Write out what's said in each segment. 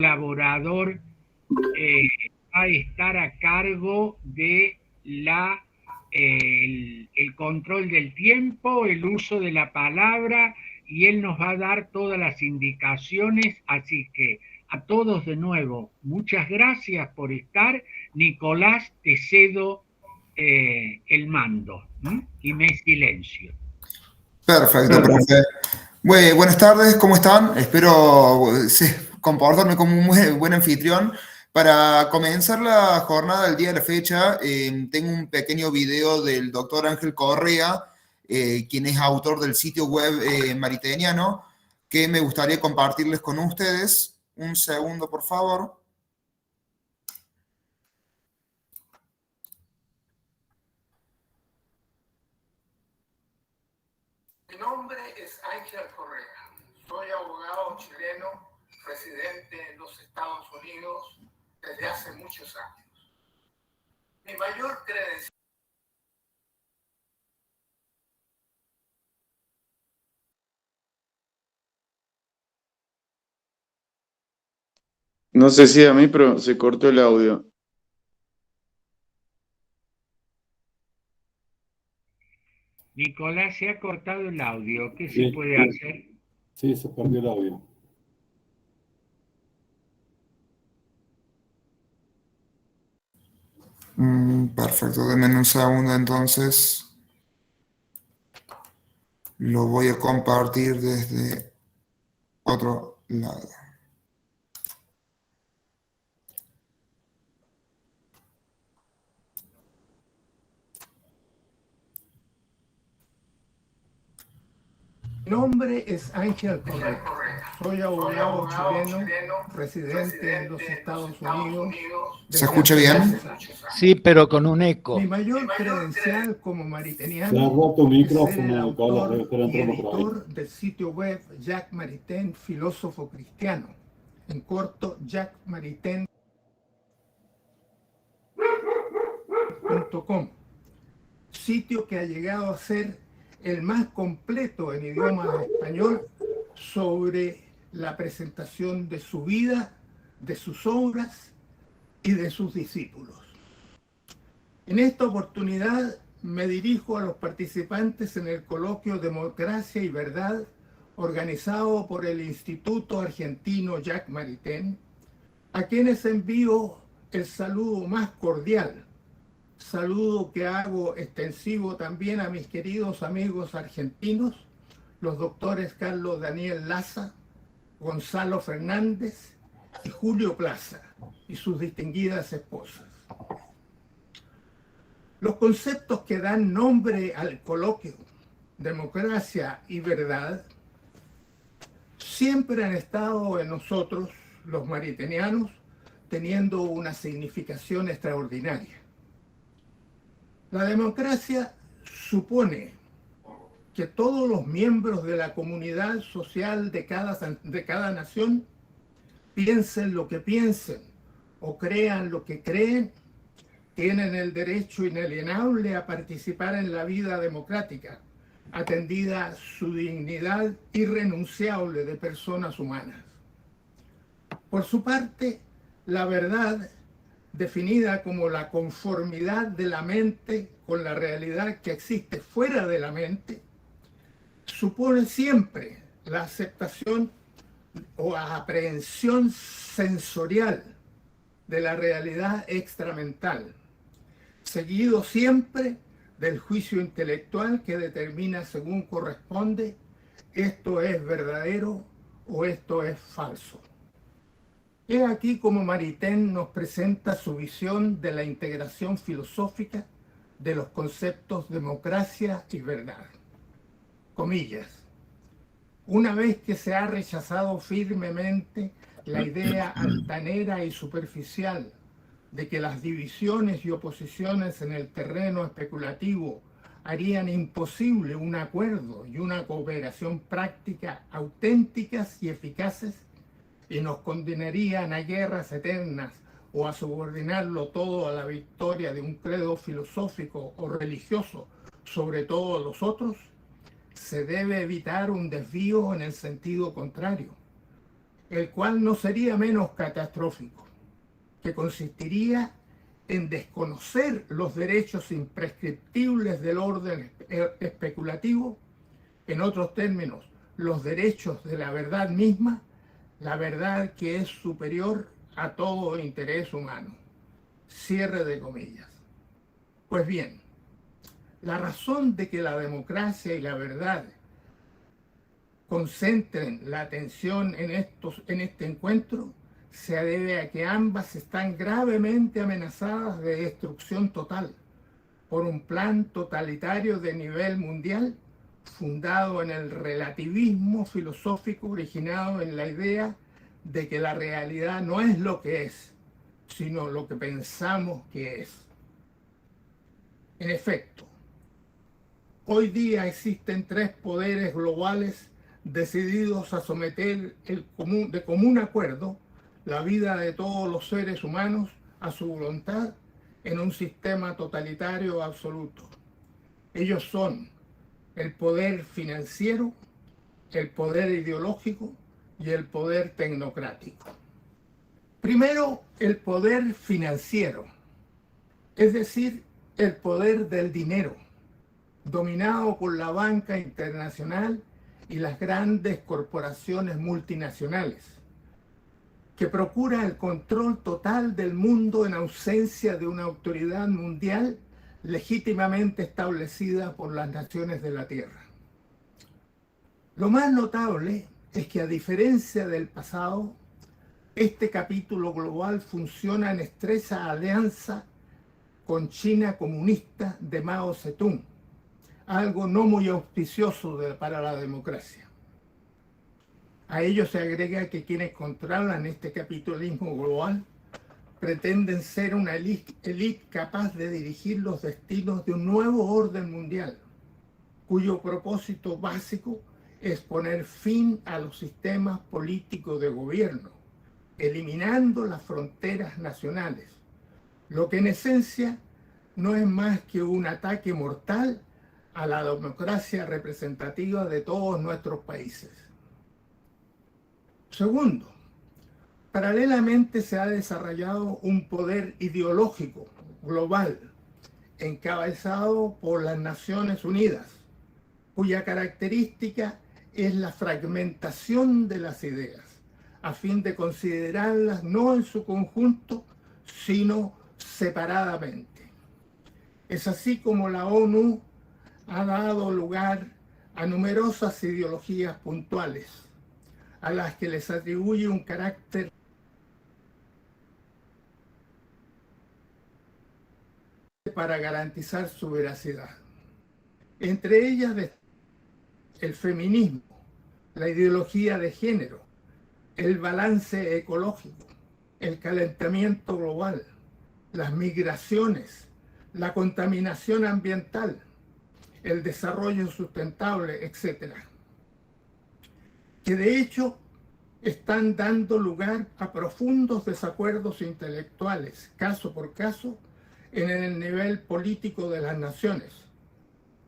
colaborador va a estar a cargo de el control del tiempo, el uso de la palabra, y él nos va a dar todas las indicaciones, así que a todos de nuevo, muchas gracias por estar. Nicolás, te cedo el mando y me silencio. Perfecto, profe. Buenas tardes, ¿cómo están? Espero comportarme como un muy buen anfitrión. Para comenzar la jornada del día de la fecha, tengo un pequeño video del doctor Ángel Correa, quien es autor del sitio web mariteniano, que me gustaría compartirles con ustedes. Un segundo, por favor. Mi nombre es Ángel Correa. Soy abogado chileno, residente en los Estados Unidos desde hace muchos años. Mi mayor credencial. No sé si a mí, pero se cortó el audio. Nicolás, se ha cortado el audio. ¿Qué se puede hacer? Sí, se perdió el audio. Perfecto, denme un segundo entonces. Lo voy a compartir desde otro lado. Mi nombre es Ángel Correa. Soy abogado chileno, residente en los Estados Unidos. ¿Se escucha bien? Sí, pero con un eco. Mi mayor credencial como mariteniano Se ha roto el es ser el micrófono, Carlos, debe estar autor y entrando por ahí. editor del sitio web Jacques Maritain, filósofo cristiano. En corto, jacquesmaritain.com, sitio que ha llegado a ser el más completo en idioma español sobre la presentación de su vida, de sus obras y de sus discípulos. En esta oportunidad me dirijo a los participantes en el coloquio Democracia y Verdad, organizado por el Instituto Argentino Jacques Maritain, a quienes envío el saludo más cordial, saludo que hago extensivo también a mis queridos amigos argentinos, los doctores Carlos Daniel Laza, Gonzalo Fernández y Julio Plaza, y sus distinguidas esposas. Los conceptos que dan nombre al coloquio, democracia y verdad, siempre han estado en nosotros, los maritenianos, teniendo una significación extraordinaria. La democracia supone que todos los miembros de la comunidad social de cada nación piensen lo que piensen o crean lo que creen, tienen el derecho inalienable a participar en la vida democrática, atendida su dignidad irrenunciable de personas humanas. Por su parte, la verdad, definida como la conformidad de la mente con la realidad que existe fuera de la mente, supone siempre la aceptación o aprehensión sensorial de la realidad extramental, seguido siempre del juicio intelectual que determina según corresponde esto es verdadero o esto es falso. He aquí como Maritain nos presenta su visión de la integración filosófica de los conceptos democracia y verdad. Comillas. Una vez que se ha rechazado firmemente la idea altanera y superficial de que las divisiones y oposiciones en el terreno especulativo harían imposible un acuerdo y una cooperación práctica auténticas y eficaces y nos condenarían a guerras eternas o a subordinarlo todo a la victoria de un credo filosófico o religioso sobre todos los otros, se debe evitar un desvío en el sentido contrario. el cual no sería menos catastrófico, que consistiría en desconocer los derechos imprescriptibles del orden especulativo, en otros términos, los derechos de la verdad misma, la verdad que es superior a todo interés humano. Cierre de comillas. Pues bien, la razón de que la democracia y la verdad concentren la atención en este encuentro se debe a que ambas están gravemente amenazadas de destrucción total por un plan totalitario de nivel mundial fundado en el relativismo filosófico originado en la idea de que la realidad no es lo que es, sino lo que pensamos que es. En efecto, hoy día existen 3 poderes globales decididos a someter de común acuerdo la vida de todos los seres humanos a su voluntad en un sistema totalitario absoluto. Ellos son el poder financiero, el poder ideológico y el poder tecnocrático. Primero, el poder financiero, es decir, el poder del dinero, dominado por la banca internacional y las grandes corporaciones multinacionales, que procura el control total del mundo en ausencia de una autoridad mundial legítimamente establecida por las naciones de la Tierra. Lo más notable es que, a diferencia del pasado, este capítulo global funciona en estrecha alianza con China comunista de Mao Zedong, algo no muy auspicioso para la democracia. A ello se agrega que quienes controlan este capitalismo global pretenden ser una élite capaz de dirigir los destinos de un nuevo orden mundial, cuyo propósito básico es poner fin a los sistemas políticos de gobierno, eliminando las fronteras nacionales, lo que en esencia no es más que un ataque mortal a la democracia representativa de todos nuestros países. Segundo, paralelamente se ha desarrollado un poder ideológico global encabezado por las Naciones Unidas, cuya característica es la fragmentación de las ideas, a fin de considerarlas no en su conjunto, sino separadamente. Es así como la ONU ha dado lugar a numerosas ideologías puntuales, a las que les atribuye un carácter para garantizar su veracidad. Entre ellas el feminismo, la ideología de género, el balance ecológico, el calentamiento global, las migraciones, la contaminación ambiental, el desarrollo sustentable, etc., que de hecho están dando lugar a profundos desacuerdos intelectuales, caso por caso, en el nivel político de las naciones,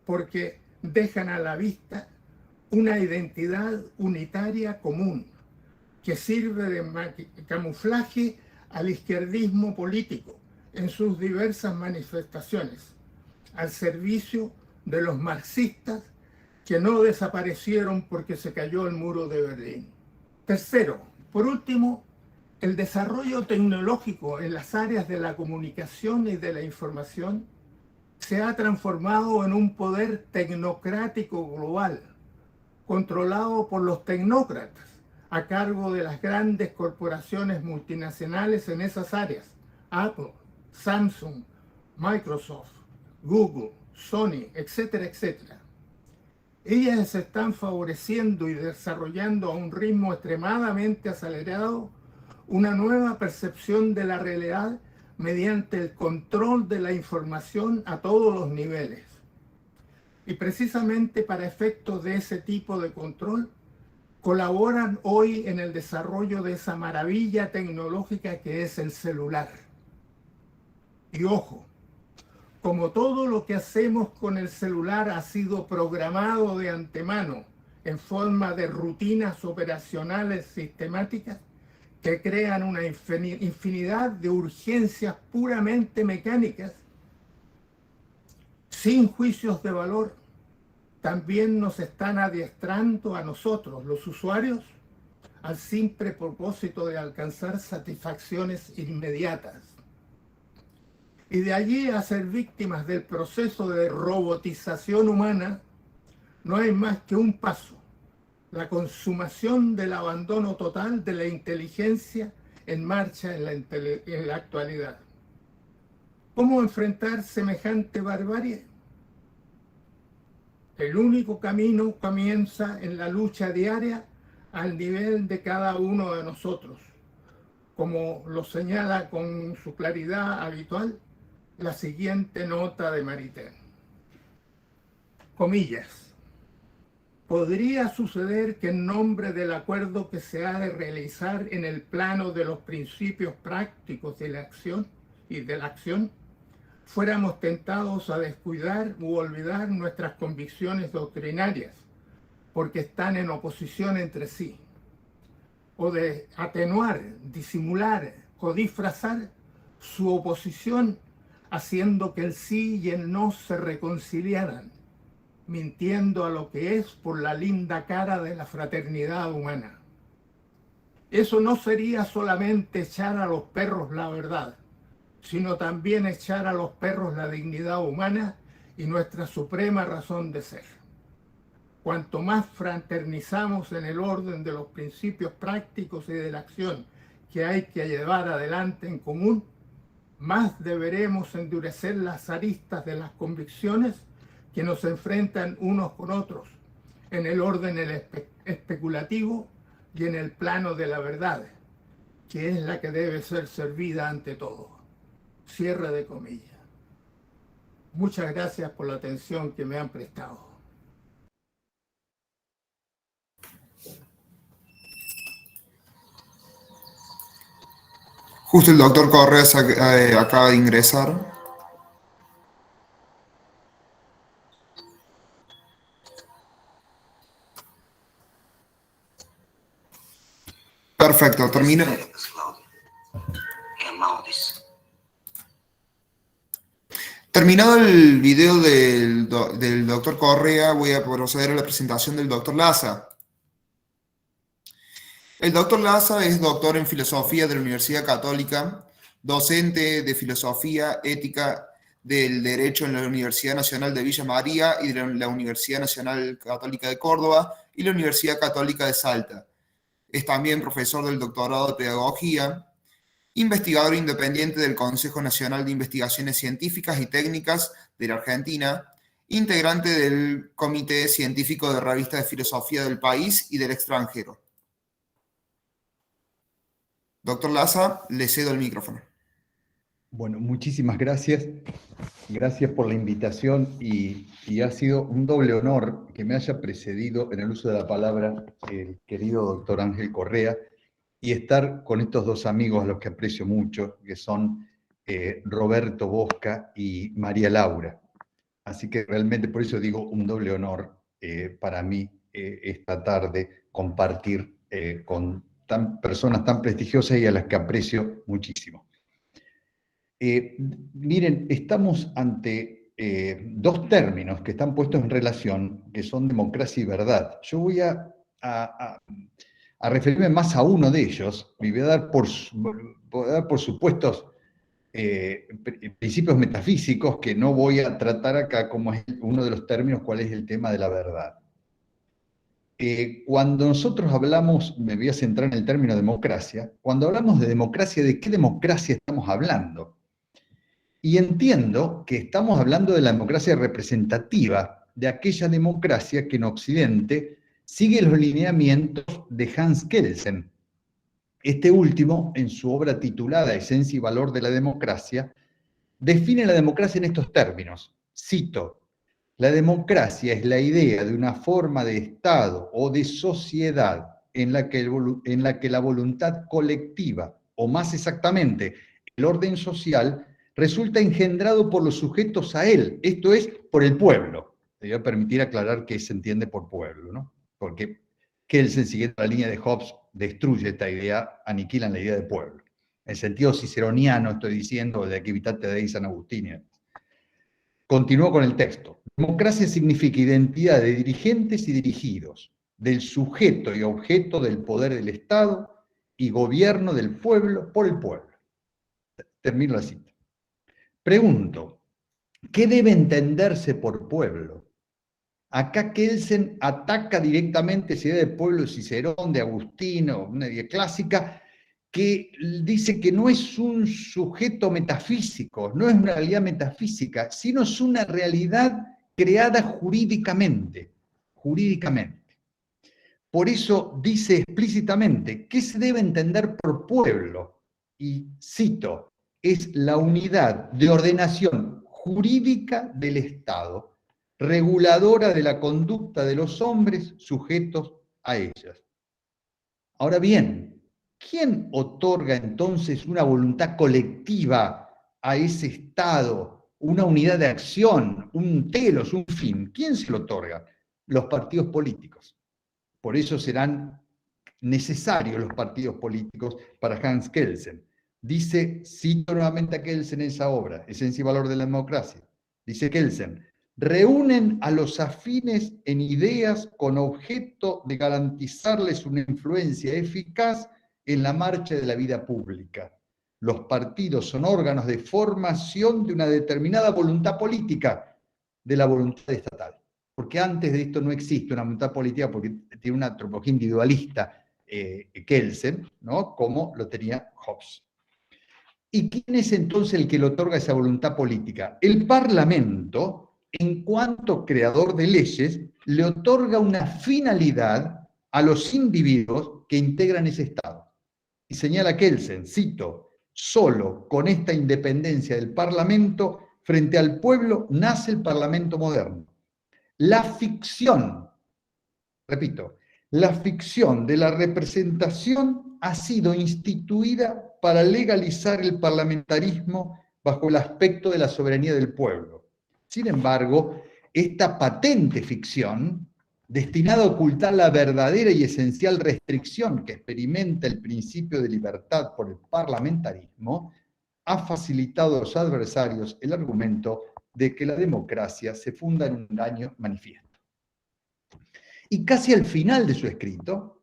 porque dejan a la vista una identidad unitaria común que sirve de camuflaje al izquierdismo político en sus diversas manifestaciones, al servicio de los marxistas que no desaparecieron porque se cayó el muro de Berlín. Tercero, por último, el desarrollo tecnológico en las áreas de la comunicación y de la información se ha transformado en un poder tecnocrático global, controlado por los tecnócratas, a cargo de las grandes corporaciones multinacionales en esas áreas: Apple, Samsung, Microsoft, Google, Sony, etcétera, etcétera. Ellas están favoreciendo y desarrollando a un ritmo extremadamente acelerado una nueva percepción de la realidad mediante el control de la información a todos los niveles. Y precisamente para efectos de ese tipo de control, colaboran hoy en el desarrollo de esa maravilla tecnológica que es el celular. Y ojo, como todo lo que hacemos con el celular ha sido programado de antemano en forma de rutinas operacionales sistemáticas que crean una infinidad de urgencias puramente mecánicas, sin juicios de valor, también nos están adiestrando a nosotros, los usuarios, al simple propósito de alcanzar satisfacciones inmediatas. Y de allí a ser víctimas del proceso de robotización humana, no hay más que un paso: la consumación del abandono total de la inteligencia en marcha en la actualidad. ¿Cómo enfrentar semejante barbarie? El único camino comienza en la lucha diaria al nivel de cada uno de nosotros, como lo señala con su claridad habitual la siguiente nota de Maritain. Comillas. Podría suceder que en nombre del acuerdo que se ha de realizar en el plano de los principios prácticos de la acción fuéramos tentados a descuidar u olvidar nuestras convicciones doctrinarias, porque están en oposición entre sí, o de atenuar, disimular o disfrazar su oposición, haciendo que el sí y el no se reconciliaran, mintiendo a lo que es por la linda cara de la fraternidad humana. Eso no sería solamente echar a los perros la verdad, sino también echar a los perros la dignidad humana y nuestra suprema razón de ser. Cuanto más fraternizamos en el orden de los principios prácticos y de la acción que hay que llevar adelante en común, más deberemos endurecer las aristas de las convicciones que nos enfrentan unos con otros, en el orden especulativo y en el plano de la verdad, que es la que debe ser servida ante todo. Cierre de comillas. Muchas gracias por la atención que me han prestado. Justo el doctor Correa acaba de ingresar. Perfecto, termina. Terminado el video del doctor Correa, voy a proceder a la presentación del doctor Laza. El doctor Laza es doctor en Filosofía de la Universidad Católica, docente de Filosofía Ética del Derecho en la Universidad Nacional de Villa María y de la Universidad Nacional Católica de Córdoba y la Universidad Católica de Salta. Es también profesor del doctorado de Pedagogía, investigador independiente del Consejo Nacional de Investigaciones Científicas y Técnicas de la Argentina, integrante del Comité Científico de Revistas de Filosofía del país y del extranjero. Doctor Laza, le cedo el micrófono. Bueno, muchísimas gracias. Gracias por la invitación y ha sido un doble honor que me haya precedido en el uso de la palabra el querido doctor Ángel Correa y estar con estos dos amigos a los que aprecio mucho, que son Roberto Bosca y María Laura. Así que realmente por eso digo un doble honor para mí esta tarde compartir con personas tan prestigiosas y a las que aprecio muchísimo. Miren, estamos ante dos términos que están puestos en relación, que son democracia y verdad. Yo voy a referirme más a uno de ellos y voy a dar por supuestos principios metafísicos que no voy a tratar acá como es uno de los términos, cuál es el tema de la verdad. Cuando nosotros hablamos, me voy a centrar en el término democracia, cuando hablamos de democracia, ¿de qué democracia estamos hablando? Y entiendo que estamos hablando de la democracia representativa, de aquella democracia que en Occidente sigue los lineamientos de Hans Kelsen. Este último, en su obra titulada Esencia y Valor de la Democracia, define la democracia en estos términos. Cito: la democracia es la idea de una forma de Estado o de sociedad en la que la voluntad colectiva, o más exactamente, el orden social, resulta engendrado por los sujetos a él, esto es, por el pueblo. Te voy a permitir aclarar qué se entiende por pueblo, ¿no? porque Kelsen, siguiendo la línea de Hobbes, destruye esta idea, aniquilan la idea de pueblo. En sentido ciceroniano estoy diciendo, de Equivitate Dei San Agustín. Continúo con el texto. Democracia significa identidad de dirigentes y dirigidos, del sujeto y objeto del poder del Estado y gobierno del pueblo por el pueblo. Termino la cita. Pregunto, ¿qué debe entenderse por pueblo? Acá Kelsen ataca directamente esa idea de pueblo de Cicerón, de Agustino, una idea clásica, que dice que no es un sujeto metafísico, no es una realidad metafísica, sino es una realidad creada jurídicamente. Por eso dice explícitamente, ¿qué se debe entender por pueblo? Y cito, es la unidad de ordenación jurídica del Estado, reguladora de la conducta de los hombres sujetos a ellas. Ahora bien, ¿quién otorga entonces una voluntad colectiva a ese Estado, una unidad de acción, un telos, un fin? ¿Quién se lo otorga? Los partidos políticos. Por eso serán necesarios los partidos políticos para Hans Kelsen. Dice, cito nuevamente a Kelsen en esa obra, Esencia y Valor de la Democracia. Dice Kelsen, reúnen a los afines en ideas con objeto de garantizarles una influencia eficaz en la marcha de la vida pública. Los partidos son órganos de formación de una determinada voluntad política, de la voluntad estatal. Porque antes de esto no existe una voluntad política, porque tiene una antropología individualista Kelsen, ¿no? Como lo tenía Hobbes. ¿Y quién es entonces el que le otorga esa voluntad política? El Parlamento, en cuanto creador de leyes, le otorga una finalidad a los individuos que integran ese Estado. Y señala Kelsen, cito, solo con esta independencia del Parlamento frente al pueblo nace el Parlamento moderno. La ficción, repito, la ficción de la representación ha sido instituida para legalizar el parlamentarismo bajo el aspecto de la soberanía del pueblo. Sin embargo, esta patente ficción, destinada a ocultar la verdadera y esencial restricción que experimenta el principio de libertad por el parlamentarismo, ha facilitado a los adversarios el argumento de que la democracia se funda en un daño manifiesto. Y casi al final de su escrito,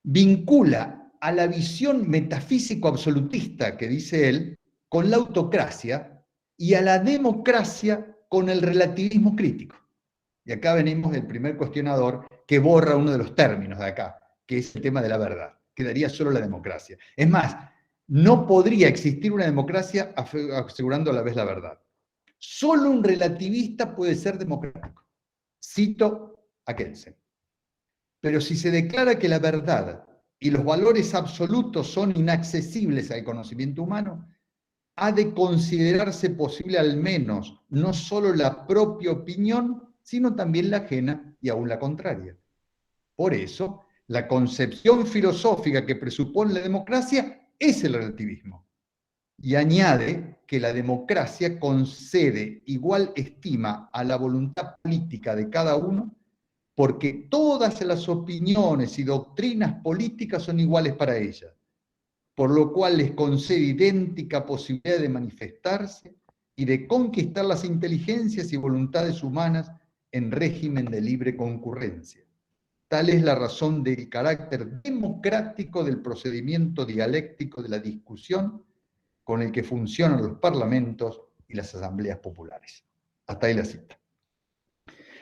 vincula a la visión metafísico-absolutista que dice él con la autocracia y a la democracia con el relativismo crítico. Y acá venimos del primer cuestionador que borra uno de los términos de acá, que es el tema de la verdad. Quedaría solo la democracia. Es más, no podría existir una democracia asegurando a la vez la verdad. Solo un relativista puede ser democrático. Cito a Kelsen. Pero si se declara que la verdad y los valores absolutos son inaccesibles al conocimiento humano, ha de considerarse posible al menos no solo la propia opinión, sino también la ajena y aún la contraria. Por eso, la concepción filosófica que presupone la democracia es el relativismo. Y añade que la democracia concede igual estima a la voluntad política de cada uno, porque todas las opiniones y doctrinas políticas son iguales para ella, por lo cual les concede idéntica posibilidad de manifestarse y de conquistar las inteligencias y voluntades humanas en régimen de libre concurrencia. Tal es la razón del carácter democrático del procedimiento dialéctico de la discusión con el que funcionan los parlamentos y las asambleas populares. Hasta ahí la cita.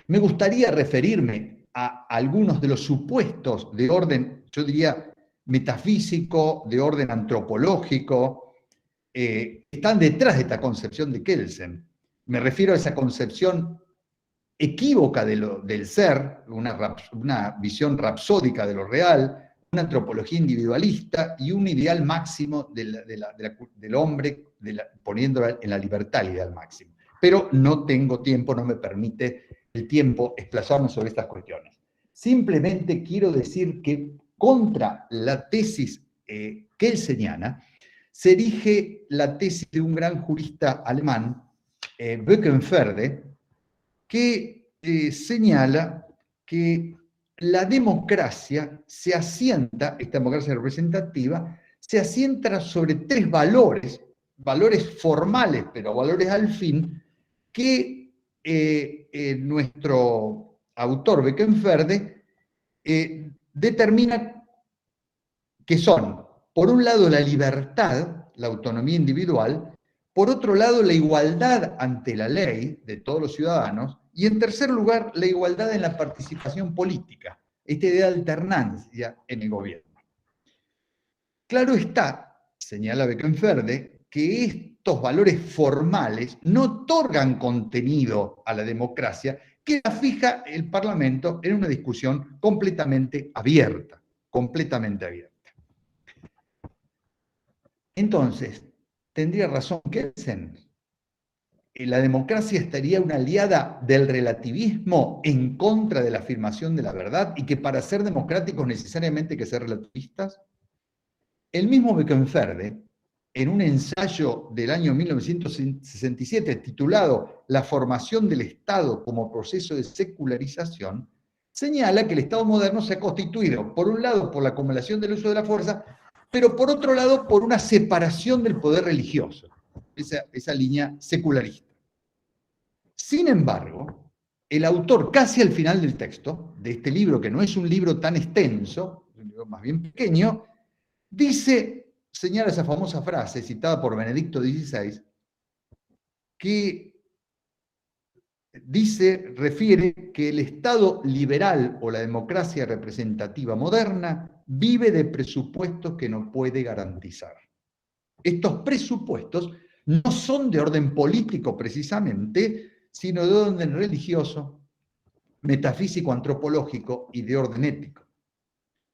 Me gustaría referirme a algunos de los supuestos de orden, yo diría, metafísico, de orden antropológico, que están detrás de esta concepción de Kelsen. Me refiero a esa concepción equívoca del ser, una visión rapsódica de lo real, una antropología individualista y un ideal máximo del hombre, poniéndolo en la libertad el ideal máximo. Pero no tengo tiempo, no me permite el tiempo explazarme sobre estas cuestiones. Simplemente quiero decir que contra la tesis kelseniana se erige la tesis de un gran jurista alemán, Böckenförde, que señala que la democracia se asienta, esta democracia representativa, se asienta sobre tres valores, valores formales, pero valores al fin, que nuestro autor Beckenferde determina que son, por un lado, la libertad, la autonomía individual, por otro lado, la igualdad ante la ley de todos los ciudadanos, y en tercer lugar, la igualdad en la participación política, esta idea de alternancia en el gobierno. Claro está, señala Beckenferde, que estos valores formales no otorgan contenido a la democracia, que la fija el Parlamento en una discusión completamente abierta, completamente abierta. Entonces, tendría razón Kelsen. La democracia estaría una aliada del relativismo en contra de la afirmación de la verdad y que para ser democráticos necesariamente hay que ser relativistas. El mismo Beckenferde, en un ensayo del año 1967 titulado La formación del Estado como proceso de secularización, señala que el Estado moderno se ha constituido, por un lado, por la acumulación del uso de la fuerza, pero por otro lado, por una separación del poder religioso, esa línea secularista. Sin embargo, el autor, casi al final del texto, de este libro, que no es un libro tan extenso, es un libro más bien pequeño, dice, señala esa famosa frase citada por Benedicto XVI, que refiere que el Estado liberal o la democracia representativa moderna vive de presupuestos que no puede garantizar. Estos presupuestos no son de orden político precisamente, sino de orden religioso, metafísico, antropológico y de orden ético.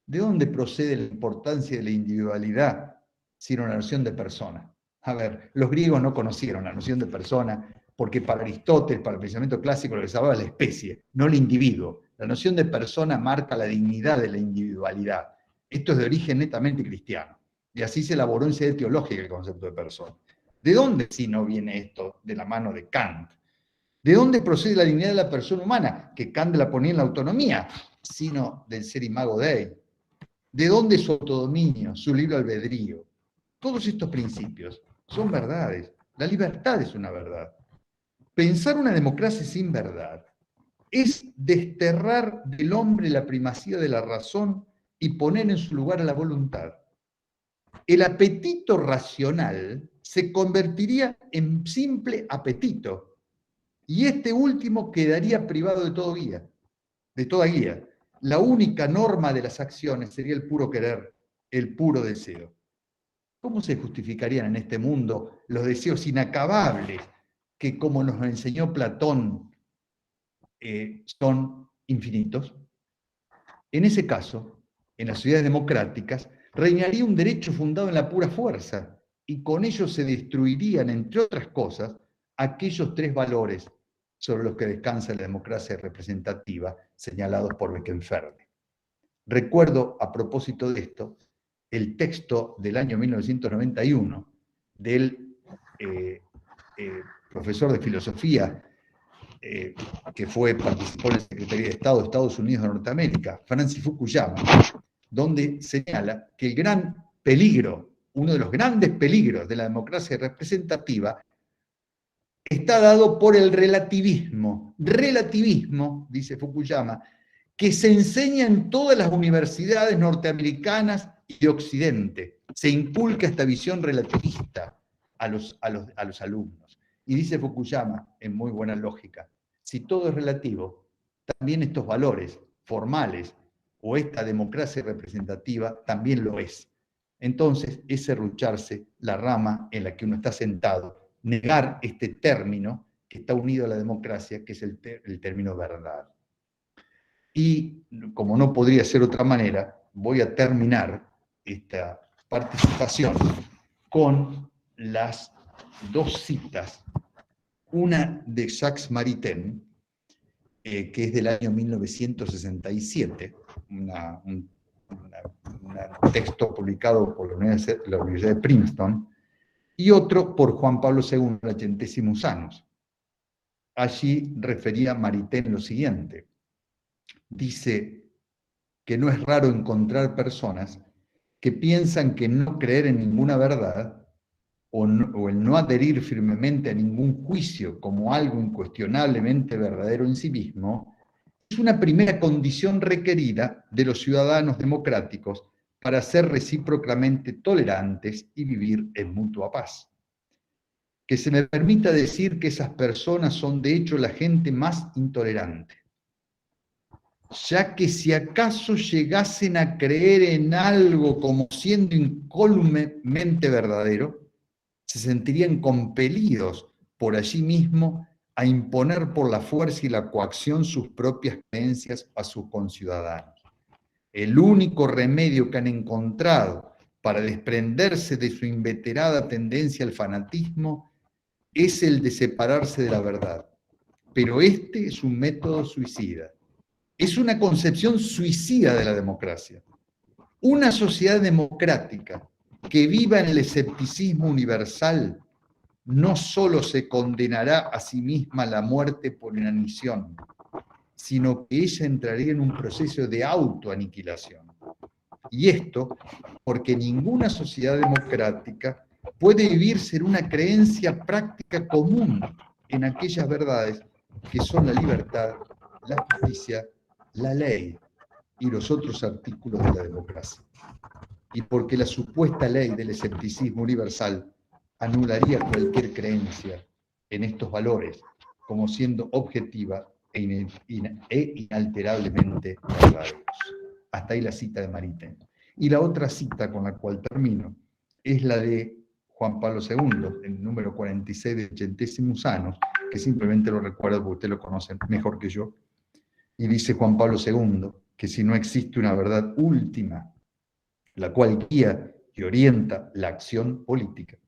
¿De dónde procede la importancia de la individualidad sino la noción de persona? A ver, los griegos no conocieron la noción de persona porque para Aristóteles, para el pensamiento clásico, lo que se hablaba es la especie, no el individuo. La noción de persona marca la dignidad de la individualidad. Esto es de origen netamente cristiano. Y así se elaboró en sede teológica el concepto de persona. ¿De dónde si no viene esto de la mano de Kant? ¿De dónde procede la dignidad de la persona humana? Que Kant la ponía en la autonomía, sino del ser imago Dei. ¿De dónde su autodominio, su libre albedrío? Todos estos principios son verdades. La libertad es una verdad. Pensar una democracia sin verdad es desterrar del hombre la primacía de la razón y poner en su lugar a la voluntad. El apetito racional se convertiría en simple apetito y este último quedaría privado de toda guía. La única norma de las acciones sería el puro querer, el puro deseo. ¿Cómo se justificarían en este mundo los deseos inacabables que, como nos enseñó Platón, son infinitos? En ese caso, en las sociedades democráticas, reinaría un derecho fundado en la pura fuerza, y con ello se destruirían, entre otras cosas, aquellos tres valores sobre los que descansa la democracia representativa, señalados por Beckenferde. Recuerdo, a propósito de esto, el texto del año 1991 del profesor de filosofía que participó en la Secretaría de Estado de Estados Unidos de Norteamérica, Francis Fukuyama, donde señala que el gran peligro, uno de los grandes peligros de la democracia representativa, está dado por el relativismo. Relativismo, dice Fukuyama, que se enseña en todas las universidades norteamericanas y de Occidente. Se inculca esta visión relativista a los alumnos. Y dice Fukuyama, en muy buena lógica, si todo es relativo, también estos valores formales o esta democracia representativa también lo es. Entonces, es serrucharse la rama en la que uno está sentado, negar este término que está unido a la democracia, que es el término verdad. Y como no podría ser de otra manera, voy a terminar esta participación con las dos citas, una de Jacques Maritain, que es del año 1967, un texto publicado por la Universidad de Princeton, y otro por Juan Pablo II, el Centesimus Annus. Allí refería Maritain lo siguiente, dice, que no es raro encontrar personas que piensan que no creer en ninguna verdad o el no adherir firmemente a ningún juicio como algo incuestionablemente verdadero en sí mismo, es una primera condición requerida de los ciudadanos democráticos para ser recíprocamente tolerantes y vivir en mutua paz. Que se me permita decir que esas personas son de hecho la gente más intolerante, ya que si acaso llegasen a creer en algo como siendo incólumemente verdadero, se sentirían compelidos por allí mismo a imponer por la fuerza y la coacción sus propias creencias a sus conciudadanos. El único remedio que han encontrado para desprenderse de su inveterada tendencia al fanatismo es el de separarse de la verdad. Pero este es un método suicida. Es una concepción suicida de la democracia. Una sociedad democrática que viva en el escepticismo universal no solo se condenará a sí misma a la muerte por inanición, sino que ella entraría en un proceso de autoaniquilación. Y esto porque ninguna sociedad democrática puede vivirse en una creencia práctica común en aquellas verdades que son la libertad, la justicia, la ley y los otros artículos de la democracia. Y porque la supuesta ley del escepticismo universal anularía cualquier creencia en estos valores como siendo objetiva e inalterablemente verdaderos. Hasta ahí la cita de Maritain. Y la otra cita con la cual termino es la de Juan Pablo II, el número 46 de Centésimos Anos, que simplemente lo recuerdo porque usted lo conoce mejor que yo. Y dice Juan Pablo II que si no existe una verdad última, la cual guía y orienta la acción política,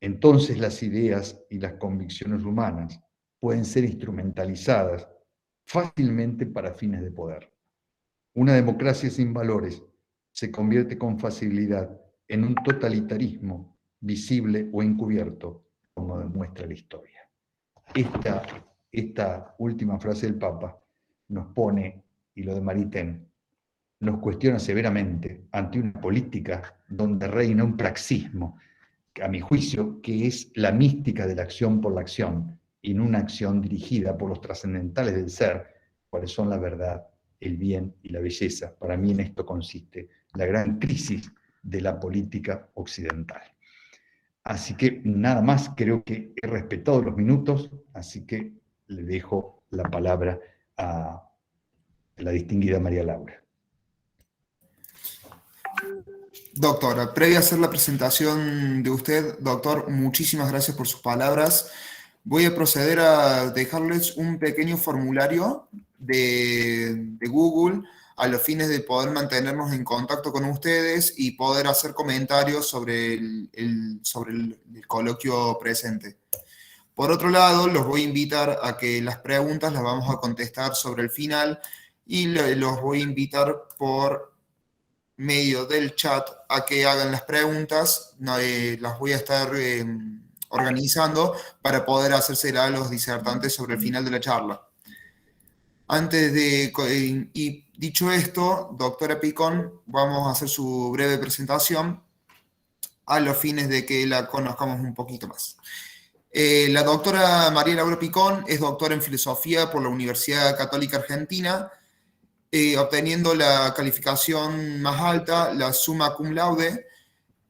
entonces las ideas y las convicciones humanas pueden ser instrumentalizadas fácilmente para fines de poder. Una democracia sin valores se convierte con facilidad en un totalitarismo visible o encubierto, como demuestra la historia. Esta última frase del Papa nos pone, y lo de Maritain, nos cuestiona severamente ante una política donde reina un praxismo, a mi juicio, que es la mística de la acción por la acción, y no una acción dirigida por los trascendentales del ser, cuáles son la verdad, el bien y la belleza. Para mí en esto consiste la gran crisis de la política occidental. Así que nada más, creo que he respetado los minutos, así que le dejo la palabra a la distinguida María Laura. Doctora, previa a hacer la presentación de usted, doctor, muchísimas gracias por sus palabras. Voy a proceder a dejarles un pequeño formulario de Google a los fines de poder mantenernos en contacto con ustedes y poder hacer comentarios sobre el coloquio presente. Por otro lado, los voy a invitar a que las preguntas las vamos a contestar sobre el final y los voy a invitar por medio del chat a que hagan las preguntas. Las voy a estar organizando para poder hacérselas a los disertantes sobre el final de la charla. Y dicho esto, doctora Picón, vamos a hacer su breve presentación a los fines de que la conozcamos un poquito más. La doctora María Laura Picón es doctora en filosofía por la Universidad Católica Argentina, obteniendo la calificación más alta, la summa cum laude.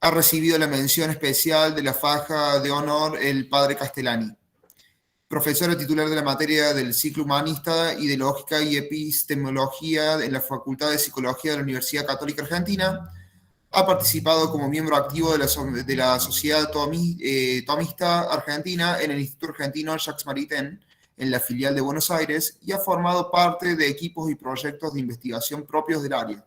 Ha recibido la mención especial de la faja de honor el padre Castellani. Profesora titular de la materia del ciclo humanista y de lógica y epistemología en la Facultad de Psicología de la Universidad Católica Argentina. Ha participado como miembro activo de la Sociedad Tomista Argentina en el Instituto Argentino Jacques Maritain, en la filial de Buenos Aires, y ha formado parte de equipos y proyectos de investigación propios del área.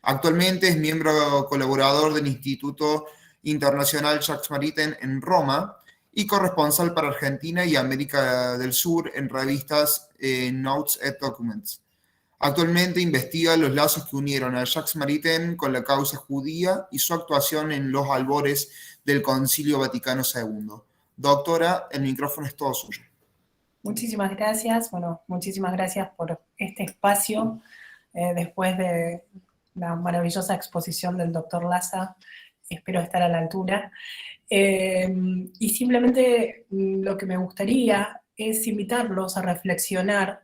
Actualmente es miembro colaborador del Instituto Internacional Jacques Maritain en Roma y corresponsal para Argentina y América del Sur en revistas Notes et Documents. Actualmente investiga los lazos que unieron a Jacques Maritain con la causa judía y su actuación en los albores del Concilio Vaticano II. Doctora, el micrófono es todo suyo. Muchísimas gracias. Bueno, muchísimas gracias por este espacio después de la maravillosa exposición del doctor Laza, espero estar a la altura. Y simplemente lo que me gustaría es invitarlos a reflexionar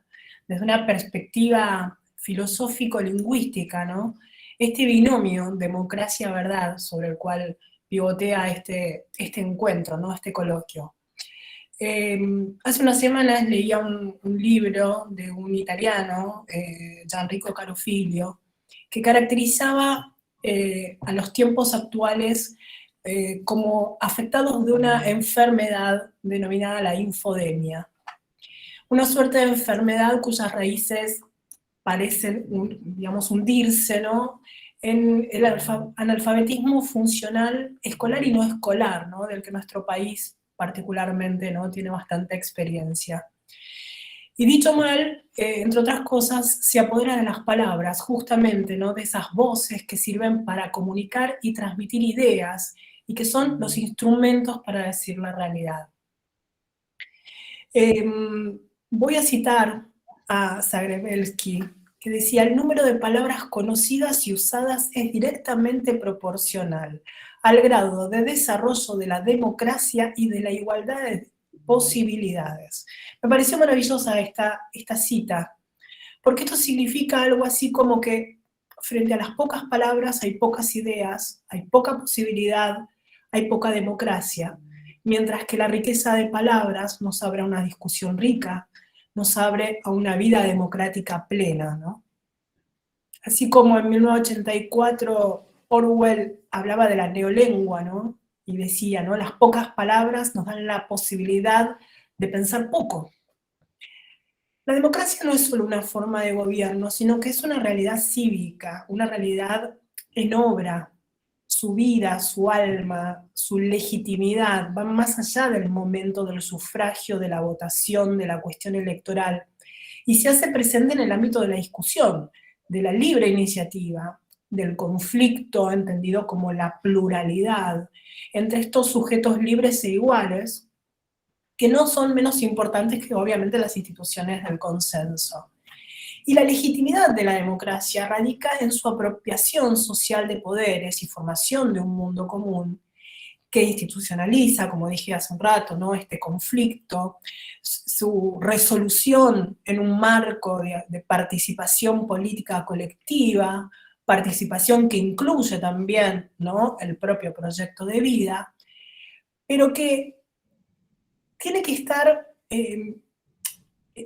desde una perspectiva filosófico-lingüística, ¿no? Este binomio democracia-verdad sobre el cual pivotea este encuentro, ¿no? Este coloquio. Hace unas semanas leía un libro de un italiano, Gianrico Carofiglio, que caracterizaba a los tiempos actuales como afectados de una enfermedad denominada la infodemia. Una suerte de enfermedad cuyas raíces parecen, digamos, hundirse, ¿no?, en el analfabetismo funcional escolar y no escolar, ¿no?, del que nuestro país particularmente, ¿no?, tiene bastante experiencia. Y dicho mal, entre otras cosas, se apodera de las palabras, justamente, ¿no?, de esas voces que sirven para comunicar y transmitir ideas, y que son los instrumentos para decir la realidad. Voy a citar a Zagrebelsky, que decía: el número de palabras conocidas y usadas es directamente proporcional al grado de desarrollo de la democracia y de la igualdad de posibilidades. Me pareció maravillosa esta cita, porque esto significa algo así como que frente a las pocas palabras hay pocas ideas, hay poca posibilidad, hay poca democracia, mientras que la riqueza de palabras nos abre a una discusión rica, nos abre a una vida democrática plena, ¿no? Así como en 1984 Orwell hablaba de la neolengua, ¿no?, y decía, ¿no?, las pocas palabras nos dan la posibilidad de pensar poco. La democracia no es solo una forma de gobierno, sino que es una realidad cívica, una realidad en obra. Su vida, su alma, su legitimidad van más allá del momento del sufragio, de la votación, de la cuestión electoral, y se hace presente en el ámbito de la discusión, de la libre iniciativa, del conflicto entendido como la pluralidad entre estos sujetos libres e iguales, que no son menos importantes que obviamente las instituciones del consenso. Y la legitimidad de la democracia radica en su apropiación social de poderes y formación de un mundo común que institucionaliza, como dije hace un rato, ¿no?, este conflicto, su resolución en un marco de participación política colectiva, participación que incluye también, ¿no?, el propio proyecto de vida, pero que tiene que estar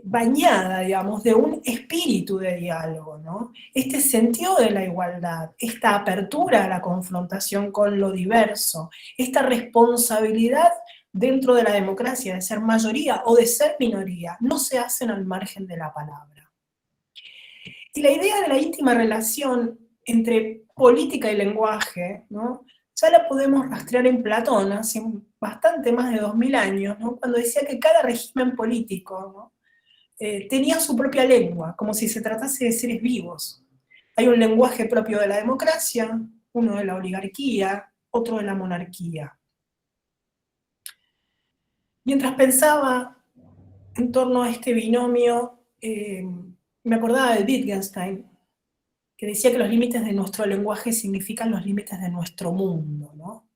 bañada, digamos, de un espíritu de diálogo, ¿no? Este sentido de la igualdad, esta apertura a la confrontación con lo diverso, esta responsabilidad dentro de la democracia de ser mayoría o de ser minoría, no se hacen al margen de la palabra. Y la idea de la íntima relación entre política y lenguaje, ¿no?, ya la podemos rastrear en Platón hace bastante más de 2000 años, ¿no?, cuando decía que cada régimen político, ¿no?, tenía su propia lengua, como si se tratase de seres vivos. Hay un lenguaje propio de la democracia, uno de la oligarquía, otro de la monarquía. Mientras pensaba en torno a este binomio, me acordaba de Wittgenstein, que decía que los límites de nuestro lenguaje significan los límites de nuestro mundo, ¿no?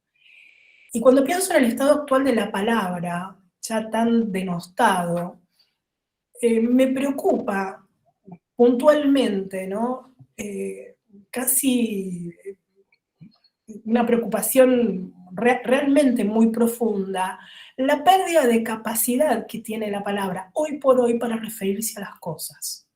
Y cuando pienso en el estado actual de la palabra, ya tan denostado, me preocupa puntualmente, ¿no?, casi una preocupación realmente muy profunda, la pérdida de capacidad que tiene la palabra hoy por hoy para referirse a las cosas.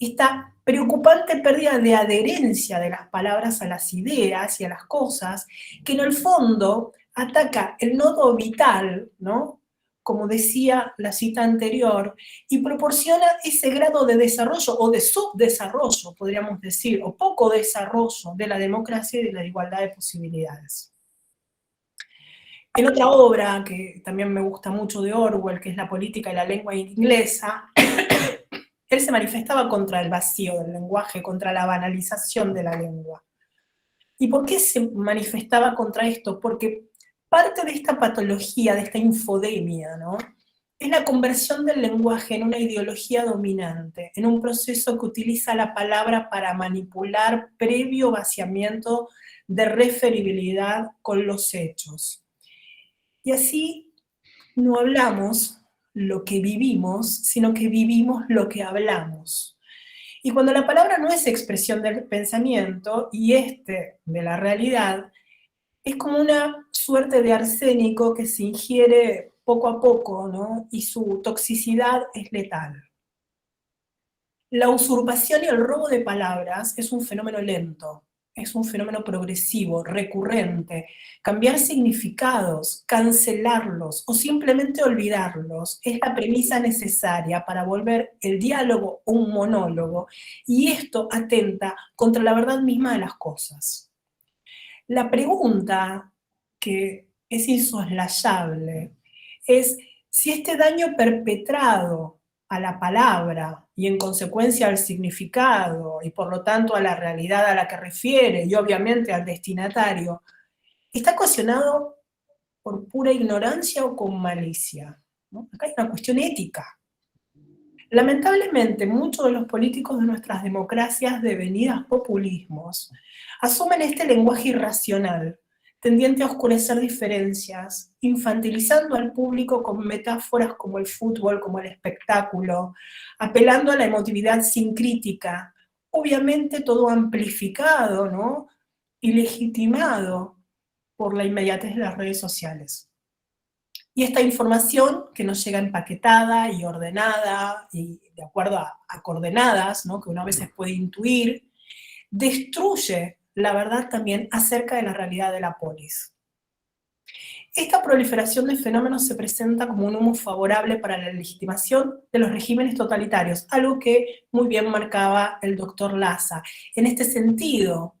Esta preocupante pérdida de adherencia de las palabras a las ideas y a las cosas, que en el fondo ataca el nodo vital, ¿no?, como decía la cita anterior, y proporciona ese grado de desarrollo o de subdesarrollo, podríamos decir, o poco desarrollo de la democracia y de la igualdad de posibilidades. En otra obra que también me gusta mucho de Orwell, que es La política y la lengua inglesa, él se manifestaba contra el vacío del lenguaje, contra la banalización de la lengua. ¿Y por qué se manifestaba contra esto? Porque parte de esta patología, de esta infodemia, ¿no?, es la conversión del lenguaje en una ideología dominante, en un proceso que utiliza la palabra para manipular previo vaciamiento de referibilidad con los hechos. Y así no hablamos lo que vivimos, sino que vivimos lo que hablamos. Y cuando la palabra no es expresión del pensamiento y de la realidad, es como una suerte de arsénico que se ingiere poco a poco, ¿no? Y su toxicidad es letal. La usurpación y el robo de palabras es un fenómeno lento, es un fenómeno progresivo, recurrente. Cambiar significados, cancelarlos o simplemente olvidarlos es la premisa necesaria para volver el diálogo un monólogo, y esto atenta contra la verdad misma de las cosas. La pregunta que es insoslayable es si este daño perpetrado a la palabra y en consecuencia al significado y por lo tanto a la realidad a la que refiere y obviamente al destinatario, está ocasionado por pura ignorancia o con malicia, ¿no? Acá hay una cuestión ética. Lamentablemente, muchos de los políticos de nuestras democracias devenidas populismos asumen este lenguaje irracional, tendiente a oscurecer diferencias, infantilizando al público con metáforas como el fútbol, como el espectáculo, apelando a la emotividad sin crítica, obviamente todo amplificado, ¿no? Y legitimado por la inmediatez de las redes sociales. Y esta información que nos llega empaquetada y ordenada, y de acuerdo a coordenadas, ¿no? Que uno a veces puede intuir, destruye la verdad también acerca de la realidad de la polis. Esta proliferación de fenómenos se presenta como un humo favorable para la legitimación de los regímenes totalitarios, algo que muy bien marcaba el doctor Laza. En este sentido,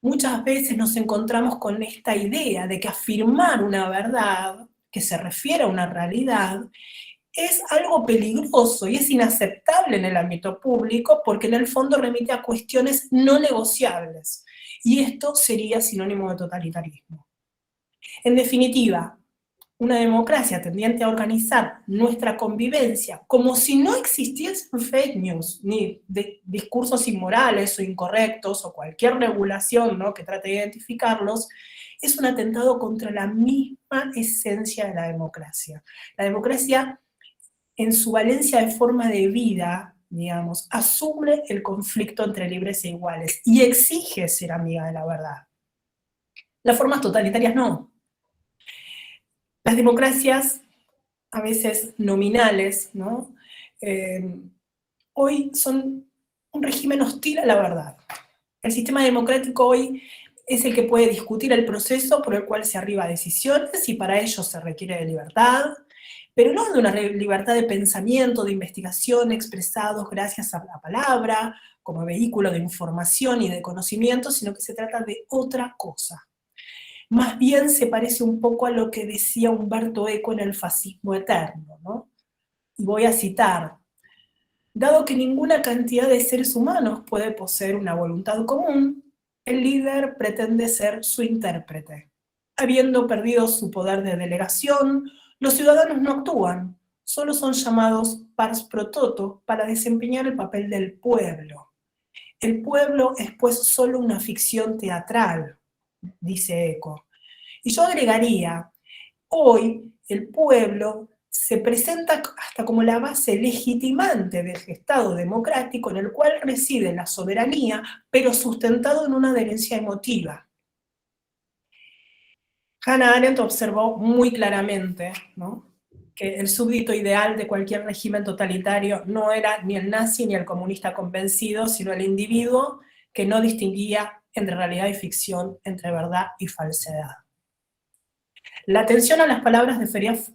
muchas veces nos encontramos con esta idea de que afirmar una verdad que se refiere a una realidad es algo peligroso y es inaceptable en el ámbito público porque en el fondo remite a cuestiones no negociables. Y esto sería sinónimo de totalitarismo. En definitiva, una democracia tendiente a organizar nuestra convivencia como si no existiesen fake news, ni discursos inmorales o incorrectos, o cualquier regulación, ¿no? Que trate de identificarlos, es un atentado contra la misma esencia de la democracia. La democracia, en su valencia de forma de vida, digamos, asume el conflicto entre libres e iguales y exige ser amiga de la verdad. Las formas totalitarias no. Las democracias, a veces nominales, ¿no? Hoy son un régimen hostil a la verdad. El sistema democrático hoy es el que puede discutir el proceso por el cual se arriba a decisiones y para ello se requiere de libertad, pero no de una libertad de pensamiento, de investigación expresados gracias a la palabra, como vehículo de información y de conocimiento, sino que se trata de otra cosa. Más bien se parece un poco a lo que decía Umberto Eco en El fascismo eterno, ¿no? Y voy a citar: dado que ninguna cantidad de seres humanos puede poseer una voluntad común, el líder pretende ser su intérprete. Habiendo perdido su poder de delegación, los ciudadanos no actúan, solo son llamados pars pro toto para desempeñar el papel del pueblo. El pueblo es pues solo una ficción teatral, dice Eco. Y yo agregaría, hoy el pueblo se presenta hasta como la base legitimante del Estado democrático en el cual reside la soberanía, pero sustentado en una adherencia emotiva. Hannah Arendt observó muy claramente, ¿no?, que el súbdito ideal de cualquier régimen totalitario no era ni el nazi ni el comunista convencido, sino el individuo que no distinguía entre realidad y ficción, entre verdad y falsedad. La atención a las palabras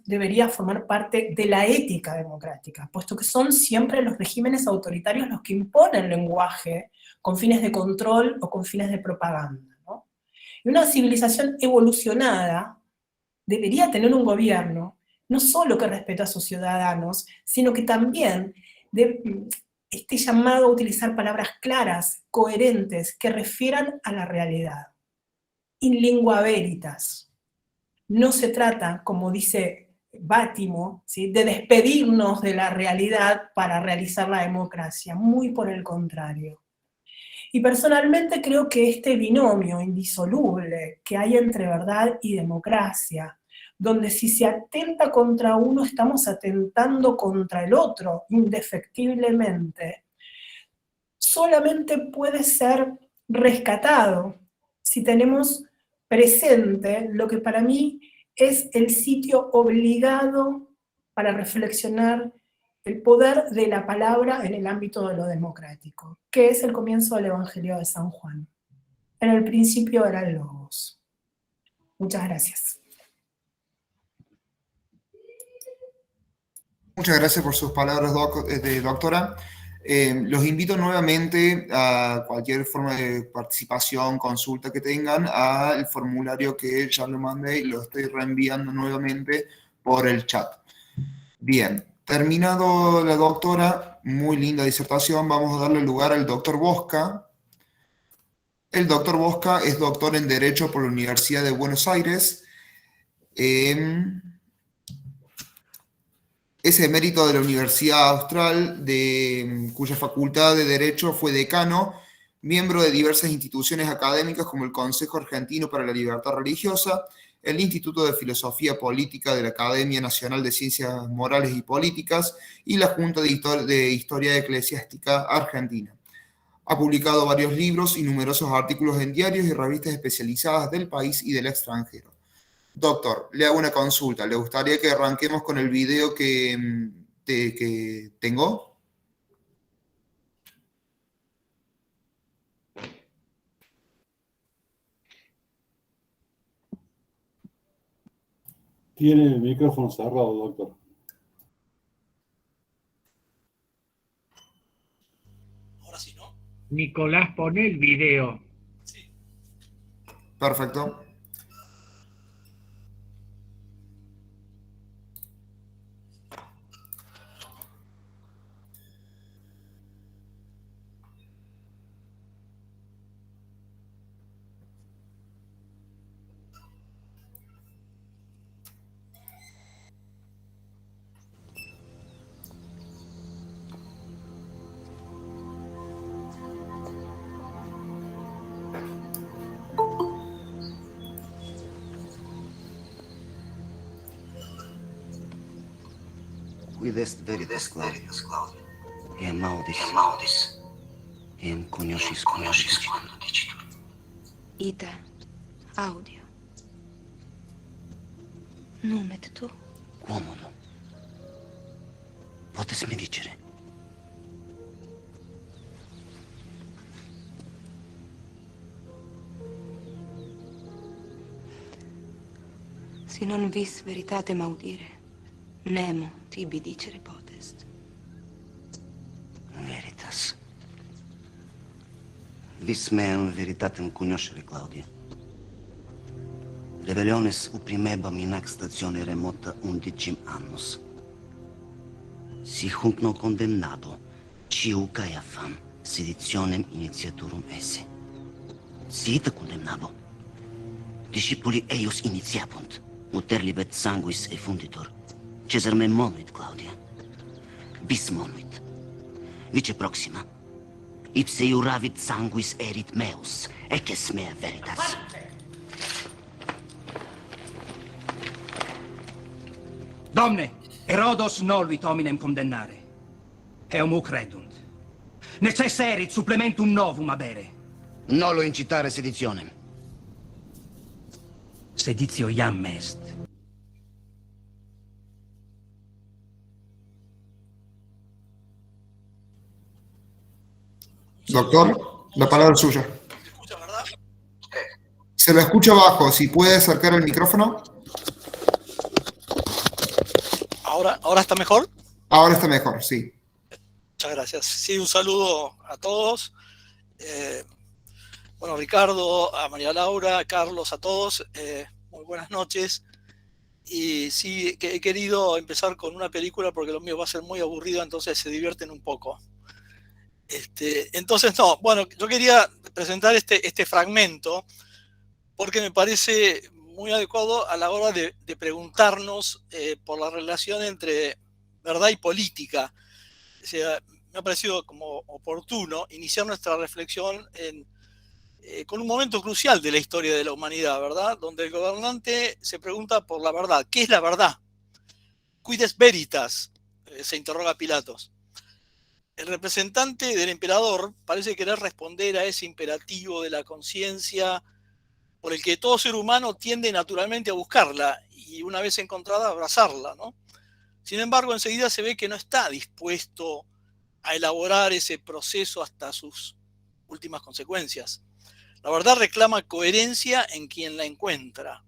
debería formar parte de la ética democrática, puesto que son siempre los regímenes autoritarios los que imponen lenguaje con fines de control o con fines de propaganda, ¿no? Y una civilización evolucionada debería tener un gobierno no solo que respete a sus ciudadanos, sino que también esté llamado a utilizar palabras claras, coherentes, que refieran a la realidad. In lingua veritas. No se trata, como dice vátimo, ¿sí?, de despedirnos de la realidad para realizar la democracia, muy por el contrario. Y personalmente creo que este binomio indisoluble que hay entre verdad y democracia, donde si se atenta contra uno estamos atentando contra el otro indefectiblemente, solamente puede ser rescatado si tenemos presente lo que para mí es el sitio obligado para reflexionar el poder de la palabra en el ámbito de lo democrático, que es el comienzo del Evangelio de San Juan. En el principio era el Logos. Muchas gracias. Muchas gracias por sus palabras, doctora. Los invito nuevamente a cualquier forma de participación, consulta que tengan, al formulario que ya lo mandé y lo estoy reenviando nuevamente por el chat. Bien, terminado la doctora, muy linda disertación, vamos a darle lugar al doctor Bosca. El doctor Bosca es doctor en Derecho por la Universidad de Buenos Aires. Es emérito de la Universidad Austral, cuya facultad de Derecho fue decano, miembro de diversas instituciones académicas como el Consejo Argentino para la Libertad Religiosa, el Instituto de Filosofía Política de la Academia Nacional de Ciencias Morales y Políticas y la Junta de Historia Eclesiástica Argentina. Ha publicado varios libros y numerosos artículos en diarios y revistas especializadas del país y del extranjero. Doctor, le hago una consulta. ¿Le gustaría que arranquemos con el video que tengo? Tiene el micrófono cerrado, doctor. Ahora sí, ¿no? Nicolás, pone el video. Sí. Perfecto. Quid est veritas, Claudio? Em maudis. Em cognoscis quando dicitur. Ita, audio. Numet tu? Quomodo. Potes mi dicere? Si non vis veritatem audire, nemo tibi dicere potest. Veritas. Vis meam veritatem cognoscere, Claudia. Rebelliones opprimebam in ac statione remota 11 annos. Si hunc non condemnado, ciu Caiafam, seditionem initiaturum esse. Si ita condemnado, discipuli eius initiapunt, uter libet sanguis effunditor. Cesar me monuit, Claudia. Vis monuit. Vice proxima. Ipse iuravit sanguis erit meus, eces mea veritas. Domne, Herodos noluit hominem condemnare. Eum credunt. Necessa erit supplementum novum abere. Nolo incitare seditionem. Seditio iam est. Doctor, la palabra es suya. ¿Se escucha, verdad? Se lo escucha bajo. Si puede acercar el micrófono. ¿Ahora está mejor? Ahora está mejor, sí. Muchas gracias. Sí, un saludo a todos. Bueno, Ricardo, a María Laura, a Carlos, a todos. Muy buenas noches. Y sí, he querido empezar con una película porque lo mío va a ser muy aburrido, entonces se divierten un poco. Entonces, yo quería presentar este fragmento porque me parece muy adecuado a la hora de preguntarnos por la relación entre verdad y política. O sea, me ha parecido como oportuno iniciar nuestra reflexión con un momento crucial de la historia de la humanidad, ¿verdad? Donde el gobernante se pregunta por la verdad. ¿Qué es la verdad? Quid est veritas? Se interroga Pilatos. El representante del emperador parece querer responder a ese imperativo de la conciencia por el que todo ser humano tiende naturalmente a buscarla y una vez encontrada abrazarla, ¿no? Sin embargo, enseguida se ve que no está dispuesto a elaborar ese proceso hasta sus últimas consecuencias. La verdad reclama coherencia en quien la encuentra.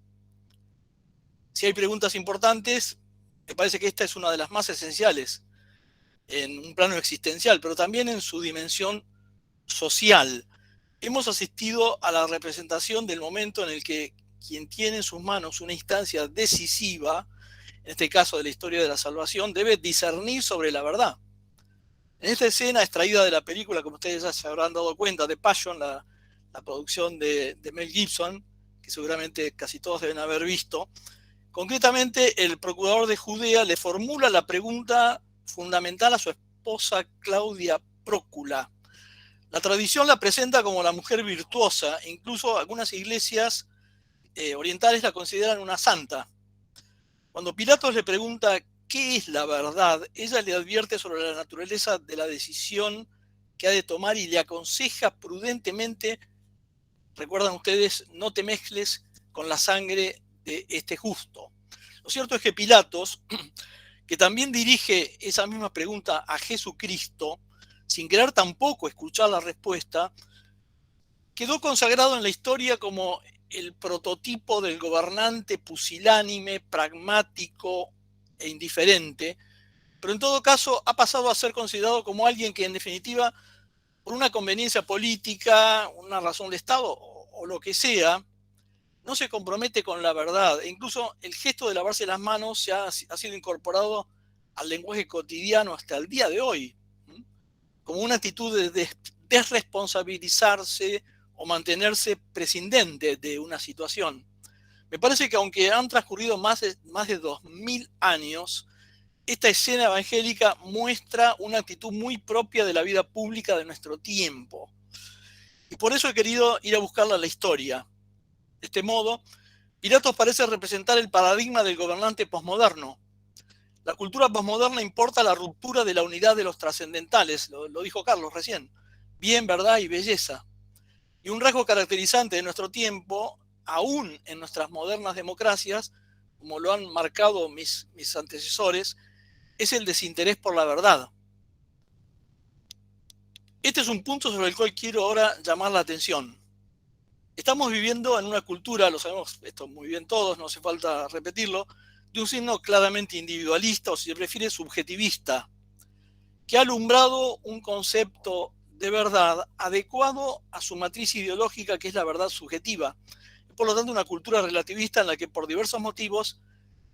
Si hay preguntas importantes, me parece que esta es una de las más esenciales en un plano existencial, pero también en su dimensión social. Hemos asistido a la representación del momento en el que quien tiene en sus manos una instancia decisiva, en este caso de la historia de la salvación, debe discernir sobre la verdad. En esta escena extraída de la película, como ustedes ya se habrán dado cuenta, de Passion, la producción de Mel Gibson, que seguramente casi todos deben haber visto, concretamente el procurador de Judea le formula la pregunta fundamental a su esposa Claudia Prócula. La tradición la presenta como la mujer virtuosa, e incluso algunas iglesias orientales la consideran una santa. Cuando Pilatos le pregunta qué es la verdad, ella le advierte sobre la naturaleza de la decisión que ha de tomar y le aconseja prudentemente, recuerdan ustedes, no te mezcles con la sangre de este justo. Lo cierto es que Pilatos, que también dirige esa misma pregunta a Jesucristo, sin querer tampoco escuchar la respuesta, quedó consagrado en la historia como el prototipo del gobernante pusilánime, pragmático e indiferente, pero en todo caso ha pasado a ser considerado como alguien que en definitiva, por una conveniencia política, una razón de Estado o lo que sea, no se compromete con la verdad. E incluso el gesto de lavarse las manos ha sido incorporado al lenguaje cotidiano hasta el día de hoy, como una actitud de desresponsabilizarse o mantenerse prescindente de una situación. Me parece que aunque han transcurrido más de 2000 años, esta escena evangélica muestra una actitud muy propia de la vida pública de nuestro tiempo. Y por eso he querido ir a buscarla en la historia. De este modo, Pilatos parece representar el paradigma del gobernante posmoderno. La cultura posmoderna importa la ruptura de la unidad de los trascendentales, lo dijo Carlos recién, bien, verdad y belleza. Y un rasgo caracterizante de nuestro tiempo, aún en nuestras modernas democracias, como lo han marcado mis antecesores, es el desinterés por la verdad. Este es un punto sobre el cual quiero ahora llamar la atención. Estamos viviendo en una cultura, lo sabemos esto muy bien todos, no hace falta repetirlo, de un signo claramente individualista, o si se prefiere subjetivista, que ha alumbrado un concepto de verdad adecuado a su matriz ideológica, que es la verdad subjetiva. Por lo tanto, una cultura relativista en la que por diversos motivos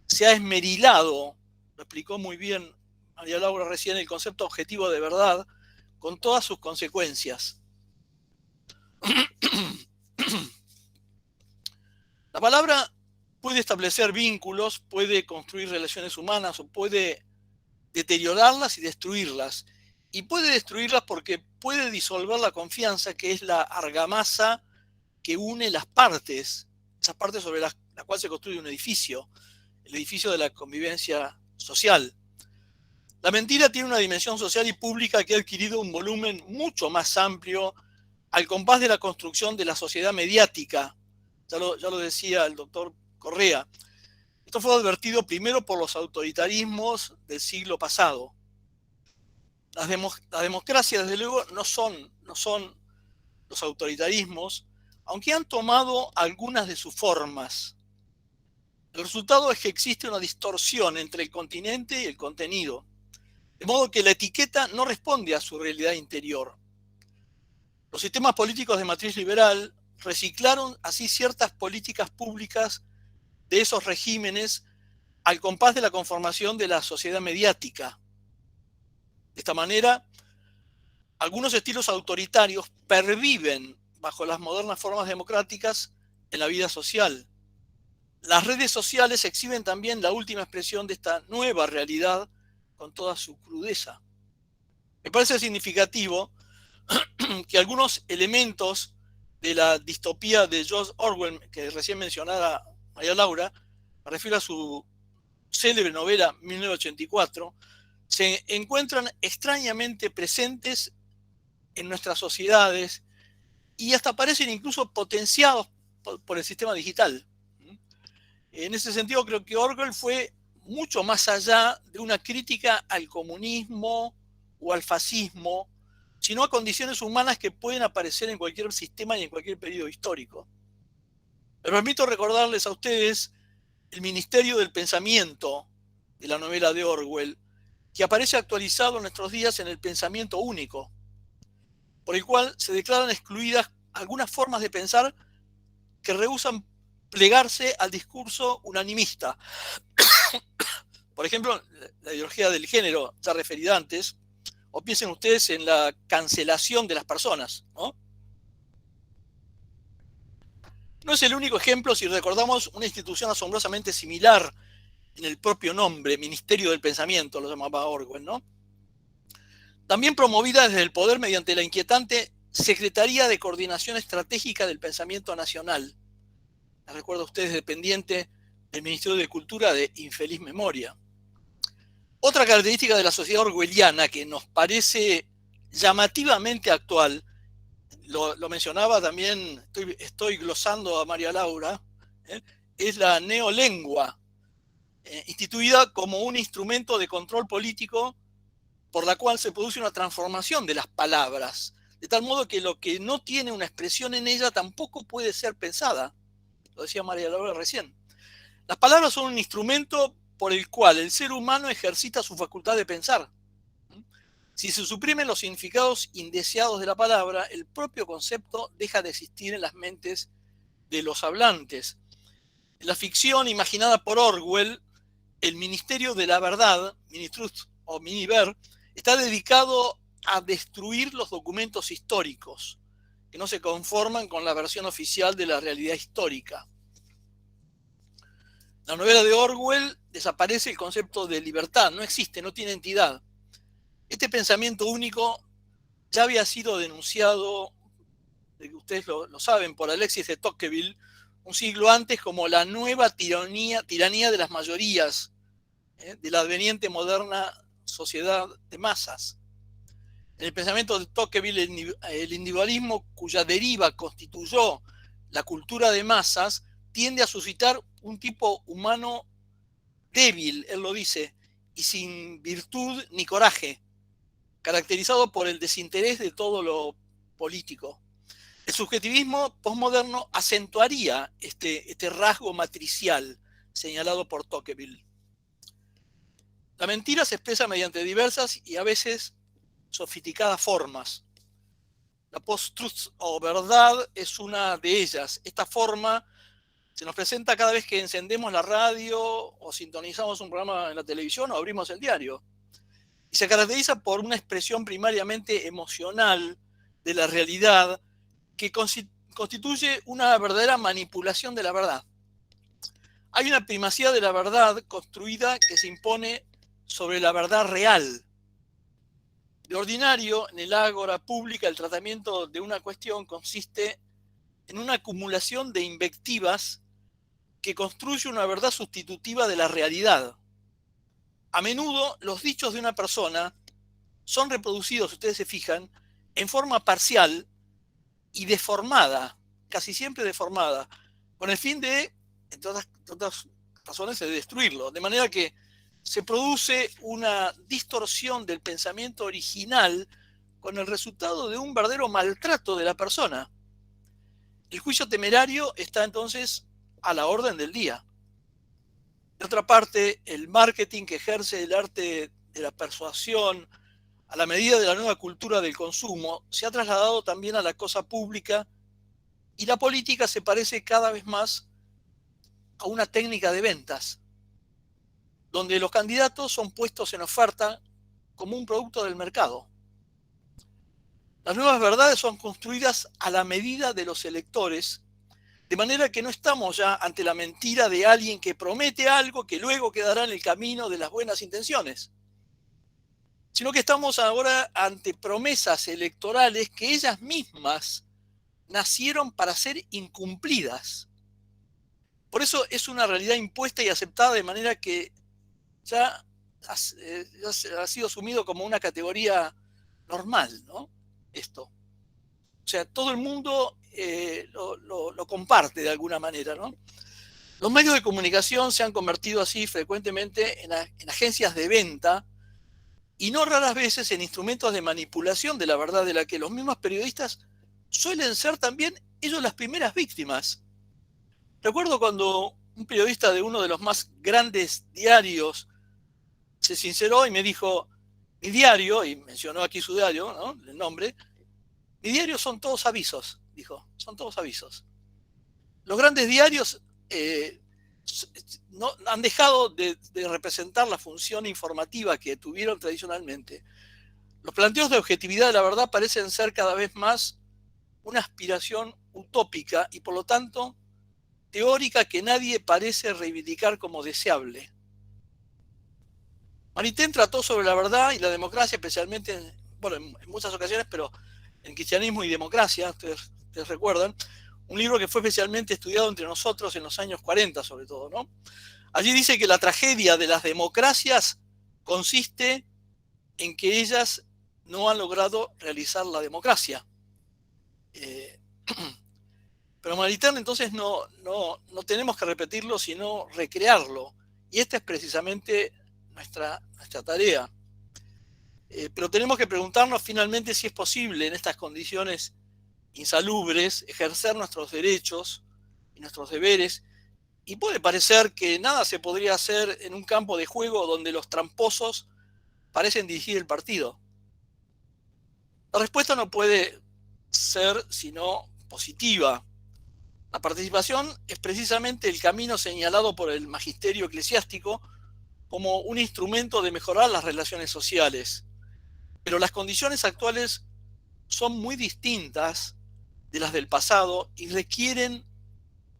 se ha esmerilado, lo explicó muy bien María Laura recién, el concepto objetivo de verdad, con todas sus consecuencias. La palabra puede establecer vínculos, puede construir relaciones humanas o puede deteriorarlas y destruirlas. Y puede destruirlas porque puede disolver la confianza, que es la argamasa que une las partes, esas partes sobre la cual se construye un edificio, el edificio de la convivencia social. La mentira tiene una dimensión social y pública que ha adquirido un volumen mucho más amplio al compás de la construcción de la sociedad mediática. Ya lo decía el doctor Correa. Esto fue advertido primero por los autoritarismos del siglo pasado. Las democracias, desde luego, no son los autoritarismos, aunque han tomado algunas de sus formas. El resultado es que existe una distorsión entre el continente y el contenido, de modo que la etiqueta no responde a su realidad interior. Los sistemas políticos de matriz liberal reciclaron así ciertas políticas públicas de esos regímenes al compás de la conformación de la sociedad mediática. De esta manera, algunos estilos autoritarios perviven bajo las modernas formas democráticas en la vida social. Las redes sociales exhiben también la última expresión de esta nueva realidad con toda su crudeza. Me parece significativo que algunos elementos de la distopía de George Orwell, que recién mencionara María Laura, me refiero a su célebre novela 1984, se encuentran extrañamente presentes en nuestras sociedades y hasta parecen incluso potenciados por el sistema digital. En ese sentido, creo que Orwell fue mucho más allá de una crítica al comunismo o al fascismo, sino a condiciones humanas que pueden aparecer en cualquier sistema y en cualquier periodo histórico. Me permito recordarles a ustedes el Ministerio del Pensamiento de la novela de Orwell, que aparece actualizado en nuestros días en el pensamiento único, por el cual se declaran excluidas algunas formas de pensar que rehúsan plegarse al discurso unanimista. Por ejemplo, la ideología del género, ya referida antes, o piensen ustedes en la cancelación de las personas, ¿no? No es el único ejemplo si recordamos una institución asombrosamente similar en el propio nombre, Ministerio del Pensamiento, lo llamaba Orwell, ¿no? También promovida desde el poder mediante la inquietante Secretaría de Coordinación Estratégica del Pensamiento Nacional. Les recuerdo a ustedes, dependiente del Ministerio de Cultura de infeliz memoria. Otra característica de la sociedad orwelliana que nos parece llamativamente actual, lo mencionaba también, estoy glosando a María Laura, es la neolengua, instituida como un instrumento de control político por la cual se produce una transformación de las palabras, de tal modo que lo que no tiene una expresión en ella tampoco puede ser pensada. Lo decía María Laura recién. Las palabras son un instrumento por el cual el ser humano ejercita su facultad de pensar. Si se suprimen los significados indeseados de la palabra, el propio concepto deja de existir en las mentes de los hablantes. En la ficción imaginada por Orwell, el Ministerio de la Verdad, Minitrust o Miniver, está dedicado a destruir los documentos históricos que no se conforman con la versión oficial de la realidad histórica. En la novela de Orwell desaparece el concepto de libertad, no existe, no tiene entidad. Este pensamiento único ya había sido denunciado, ustedes lo saben, por Alexis de Tocqueville, un siglo antes como la nueva tiranía de las mayorías, de la adveniente moderna sociedad de masas. En el pensamiento de Tocqueville, el individualismo cuya deriva constituyó la cultura de masas tiende a suscitar un tipo humano débil, él lo dice, y sin virtud ni coraje, caracterizado por el desinterés de todo lo político. El subjetivismo posmoderno acentuaría este rasgo matricial señalado por Tocqueville. La mentira se expresa mediante diversas y a veces sofisticadas formas. La post-truth o verdad es una de ellas. Esta forma se nos presenta cada vez que encendemos la radio o sintonizamos un programa en la televisión o abrimos el diario. Y se caracteriza por una expresión primariamente emocional de la realidad que constituye una verdadera manipulación de la verdad. Hay una primacía de la verdad construida que se impone sobre la verdad real. De ordinario, en el ágora pública, el tratamiento de una cuestión consiste en una acumulación de invectivas que construye una verdad sustitutiva de la realidad. A menudo, los dichos de una persona son reproducidos, si ustedes se fijan, en forma parcial y deformada, casi siempre deformada, con el fin de, entre otras razones, de destruirlo. De manera que se produce una distorsión del pensamiento original con el resultado de un verdadero maltrato de la persona. El juicio temerario está entonces a la orden del día. De otra parte, el marketing que ejerce el arte de la persuasión a la medida de la nueva cultura del consumo se ha trasladado también a la cosa pública y la política se parece cada vez más a una técnica de ventas, donde los candidatos son puestos en oferta como un producto del mercado. Las nuevas verdades son construidas a la medida de los electores De manera que no estamos ya ante la mentira de alguien que promete algo que luego quedará en el camino de las buenas intenciones, sino que estamos ahora ante promesas electorales que ellas mismas nacieron para ser incumplidas. Por eso es una realidad impuesta y aceptada de manera que ya ha sido asumido como una categoría normal, ¿no? Esto. O sea, todo el mundo lo comparte de alguna manera, ¿no? Los medios de comunicación se han convertido así frecuentemente en agencias de venta y no raras veces en instrumentos de manipulación de la verdad, de la que los mismos periodistas suelen ser también ellos las primeras víctimas. Recuerdo cuando un periodista de uno de los más grandes diarios se sinceró y me dijo: mi diario, y mencionó aquí su diario, ¿no?, el nombre, mi diario son todos avisos, dijo, son todos avisos. Los grandes diarios no, han dejado de representar la función informativa que tuvieron tradicionalmente. Los planteos de objetividad de la verdad parecen ser cada vez más una aspiración utópica y por lo tanto teórica que nadie parece reivindicar como deseable. Maritain trató sobre la verdad y la democracia, especialmente, en muchas ocasiones, pero en Cristianismo y Democracia, ustedes recuerdan, un libro que fue especialmente estudiado entre nosotros en los años 40, sobre todo, ¿no? Allí dice que la tragedia de las democracias consiste en que ellas no han logrado realizar la democracia. Pero Maritain, entonces, no tenemos que repetirlo, sino recrearlo. Y esta es precisamente nuestra tarea. Pero tenemos que preguntarnos finalmente si es posible en estas condiciones insalubres ejercer nuestros derechos y nuestros deberes, y puede parecer que nada se podría hacer en un campo de juego donde los tramposos parecen dirigir el partido. La respuesta no puede ser sino positiva. La participación es precisamente el camino señalado por el magisterio eclesiástico como un instrumento de mejorar las relaciones sociales. Pero las condiciones actuales son muy distintas de las del pasado y requieren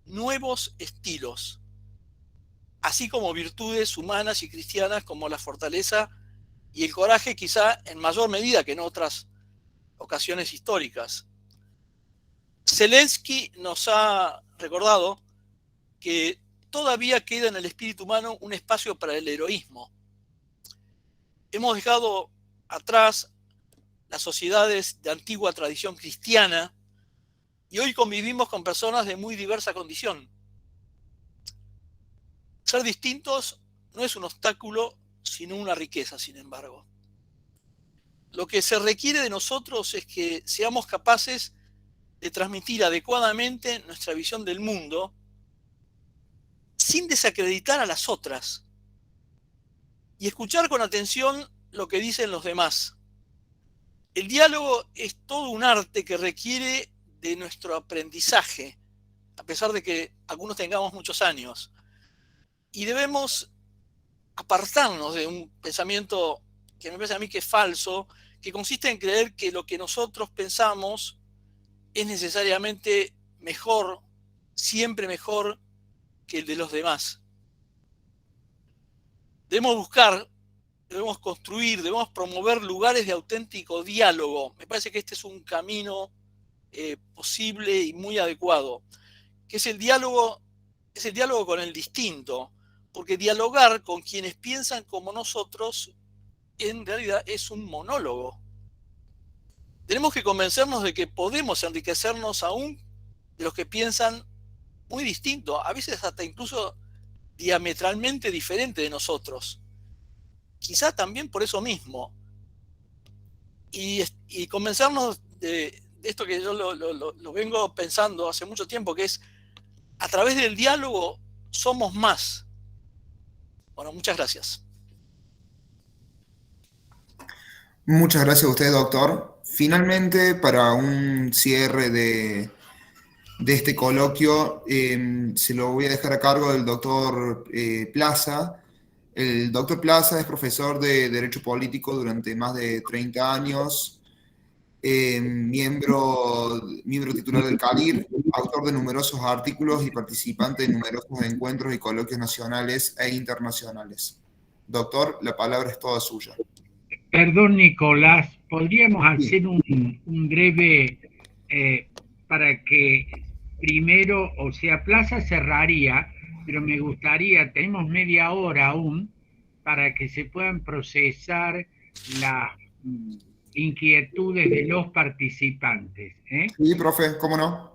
nuevos estilos, así como virtudes humanas y cristianas como la fortaleza y el coraje, quizá en mayor medida que en otras ocasiones históricas. Zelensky nos ha recordado que todavía queda en el espíritu humano un espacio para el heroísmo. Hemos dejado atrás las sociedades de antigua tradición cristiana y hoy convivimos con personas de muy diversa condición. Ser distintos no es un obstáculo, sino una riqueza, sin embargo. Lo que se requiere de nosotros es que seamos capaces de transmitir adecuadamente nuestra visión del mundo sin desacreditar a las otras y escuchar con atención lo que dicen los demás. El diálogo es todo un arte que requiere de nuestro aprendizaje, a pesar de que algunos tengamos muchos años. Y debemos apartarnos de un pensamiento que me parece a mí que es falso, que consiste en creer que lo que nosotros pensamos es necesariamente mejor, siempre mejor que el de los demás. Debemos buscar, debemos construir, debemos promover lugares de auténtico diálogo. Me parece que este es un camino posible y muy adecuado, que es el diálogo con el distinto, porque dialogar con quienes piensan como nosotros en realidad es un monólogo. Tenemos que convencernos de que podemos enriquecernos aún de los que piensan muy distinto, a veces hasta incluso diametralmente diferente de nosotros. Quizá también por eso mismo. Y convencernos de esto que yo lo vengo pensando hace mucho tiempo, que es, a través del diálogo somos más. Bueno, muchas gracias. Muchas gracias a usted, doctor. Finalmente, para un cierre de este coloquio, se lo voy a dejar a cargo del doctor Plaza. El doctor Plaza es profesor de Derecho Político durante más de 30 años. miembro titular del CALIR, autor de numerosos artículos y participante en numerosos encuentros y coloquios nacionales e internacionales. Doctor, la palabra es toda suya. Perdón, Nicolás, podríamos hacer un breve, para que primero, o sea, Plaza cerraría, pero me gustaría, tenemos media hora aún, para que se puedan procesar las inquietudes de los participantes. Sí, profe, ¿cómo no?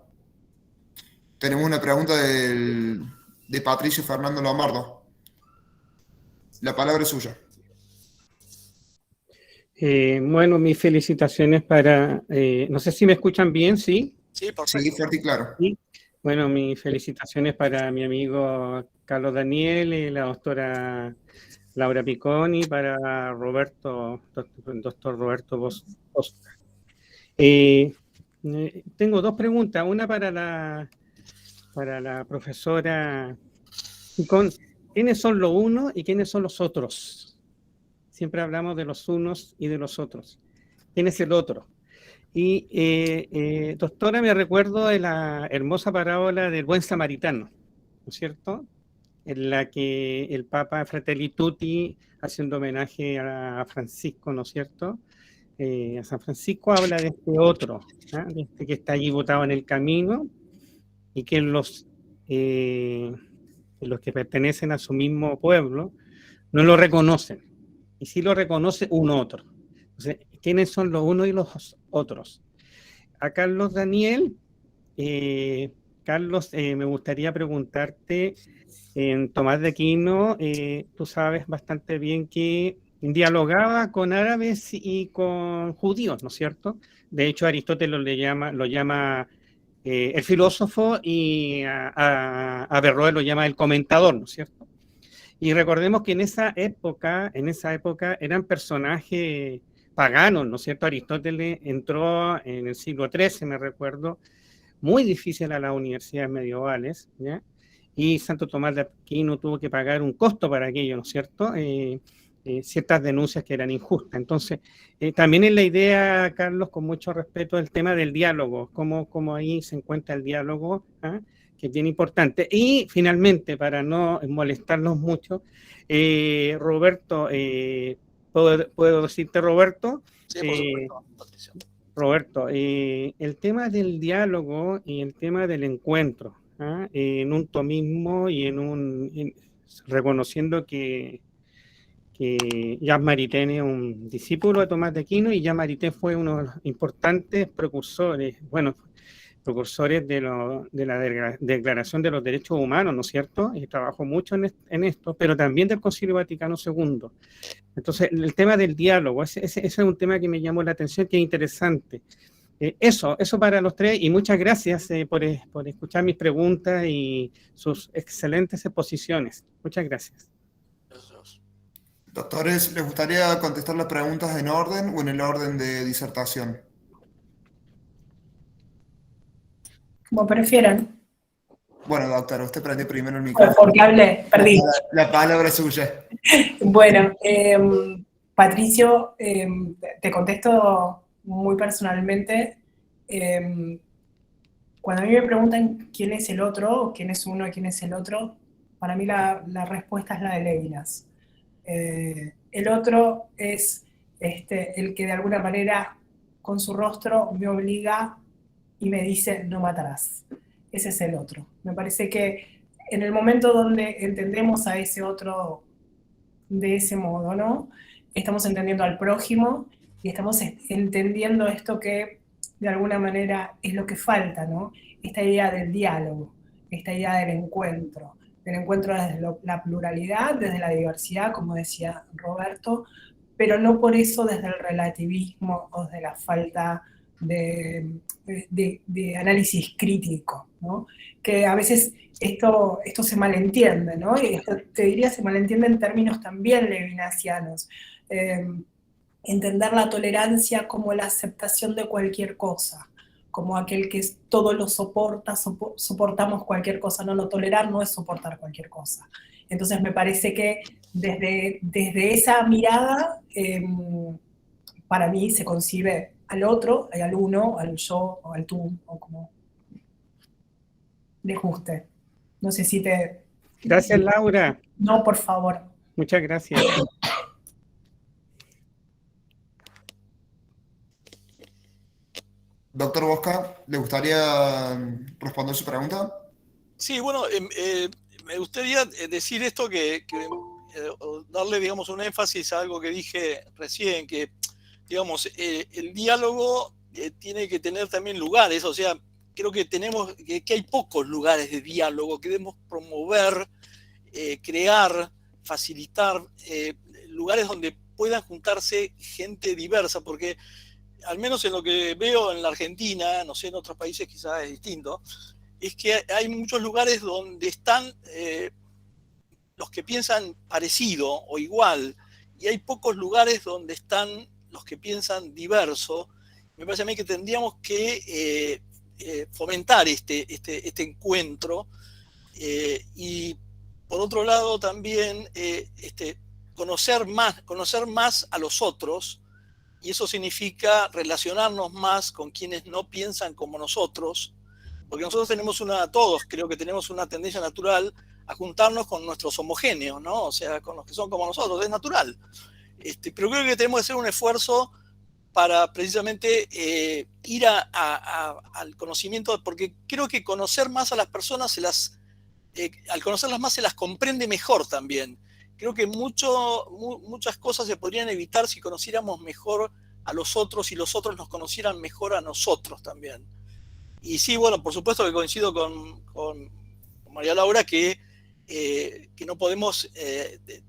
Tenemos una pregunta de Patricio Fernando Lombardo. La palabra es suya. Bueno, mis felicitaciones para... no sé si me escuchan bien, ¿sí? Sí, sí, fuerte y claro. ¿Sí? Bueno, mis felicitaciones para mi amigo Carlos Daniel y la doctora Laura Picconi, para Roberto, doctor Roberto Bosca. Tengo dos preguntas, una para la profesora Picón. ¿Quiénes son los unos y quiénes son los otros? Siempre hablamos de los unos y de los otros. ¿Quién es el otro? Y, doctora, me recuerdo de la hermosa parábola del buen samaritano, ¿no es cierto? En la que el Papa Fratelli Tutti, haciendo homenaje a Francisco, ¿no es cierto? A San Francisco habla de este otro, ¿eh? De este que está allí botado en el camino y que los que pertenecen a su mismo pueblo no lo reconocen. Y sí lo reconoce un otro. Entonces, ¿quiénes son los unos y los otros? A Carlos Daniel, Carlos, me gustaría preguntarte, en Tomás de Aquino, tú sabes bastante bien que dialogaba con árabes y con judíos, ¿no es cierto? De hecho, Aristóteles lo llama el filósofo, y a Averroes lo llama el comentador, ¿no es cierto? Y recordemos que en esa época eran personajes paganos, ¿no es cierto? Aristóteles entró en el siglo XIII, me recuerdo, muy difícil a las universidades medievales, ¿ya? Y Santo Tomás de Aquino tuvo que pagar un costo para aquello, ¿no es cierto? Ciertas denuncias que eran injustas. Entonces, también en la idea, Carlos, con mucho respeto, el tema del diálogo, cómo ahí se encuentra el diálogo, ¿eh? Que es bien importante. Y finalmente, para no molestarnos mucho, Roberto, ¿puedo decirte Roberto? Sí, por supuesto, Patricio. Roberto, el tema del diálogo y el tema del encuentro, ¿eh? En un tomismo y reconociendo que Jean Maritain es un discípulo de Tomás de Aquino, y Jean Maritain fue uno de los importantes precursores de la Declaración de los Derechos Humanos, ¿no es cierto? Y trabajó mucho en esto, pero también del Concilio Vaticano II. Entonces, el tema del diálogo, ese es un tema que me llamó la atención, que es interesante. Eso para los tres, y muchas gracias por escuchar mis preguntas y sus excelentes exposiciones. Muchas gracias. Doctores, ¿les gustaría contestar las preguntas en orden o en el orden de disertación? Como prefieran. Bueno, doctora, usted prendió primero el micrófono. Porque hablé, perdí. La palabra es suya. Bueno, Patricio, te contesto muy personalmente. Cuando a mí me preguntan quién es el otro, o quién es uno y quién es el otro, para mí la respuesta es la de Levinas. El otro es el que de alguna manera con su rostro me obliga y me dice no matarás. Ese es el otro. Me parece que en el momento donde entendemos a ese otro de ese modo, ¿no? Estamos entendiendo al prójimo y estamos entendiendo esto que de alguna manera es lo que falta, ¿no? Esta idea del diálogo, esta idea del encuentro desde la pluralidad, desde la diversidad, como decía Roberto, pero no por eso desde el relativismo o desde la falta de análisis crítico, ¿no? Que a veces esto se malentiende, ¿no? Y esto, te diría, se malentiende en términos también levinasianos. Entender la tolerancia como la aceptación de cualquier cosa, como aquel que todo lo soporta, soportamos cualquier cosa. No tolerar no es soportar cualquier cosa. Entonces me parece que desde esa mirada, para mí se concibe al otro, al uno, al yo, o al tú, o como les guste. No sé si te... Gracias, Laura. No, por favor. Muchas gracias. Doctor Bosca, ¿le gustaría responder su pregunta? Sí, bueno, me gustaría decir esto darle, digamos, un énfasis a algo que dije recién, que, digamos, el diálogo tiene que tener también lugares, o sea, creo que que hay pocos lugares de diálogo que debemos promover, crear, facilitar lugares donde puedan juntarse gente diversa, porque al menos en lo que veo en la Argentina, no sé, en otros países quizás es distinto, es que hay muchos lugares donde están los que piensan parecido o igual, y hay pocos lugares donde están los que piensan diverso. Me parece a mí que tendríamos que fomentar este encuentro, y por otro lado también conocer más a los otros, y eso significa relacionarnos más con quienes no piensan como nosotros, porque nosotros todos creo que tenemos una tendencia natural a juntarnos con nuestros homogéneos, ¿no? O sea, con los que son como nosotros, es natural. Pero creo que tenemos que hacer un esfuerzo para precisamente ir al conocimiento, porque creo que conocer más a las personas, al conocerlas más se las comprende mejor también. Creo que muchas cosas se podrían evitar si conociéramos mejor a los otros y los otros nos conocieran mejor a nosotros también. Y sí, bueno, por supuesto que coincido con María Laura que no podemos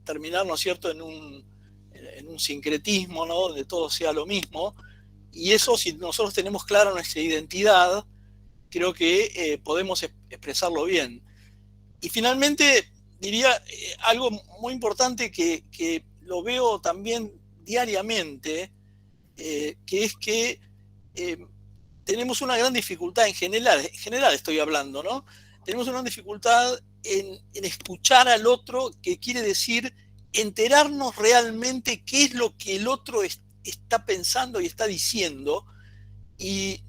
terminar, ¿no es cierto?, en un sincretismo, ¿no?, donde todo sea lo mismo. Y eso, si nosotros tenemos clara nuestra identidad, creo que podemos expresarlo bien. Y finalmente, diría algo muy importante que lo veo también diariamente, que es que tenemos una gran dificultad en general estoy hablando, ¿no? Tenemos una gran dificultad en escuchar al otro, que quiere decir enterarnos realmente qué es lo que el otro está pensando y está diciendo, y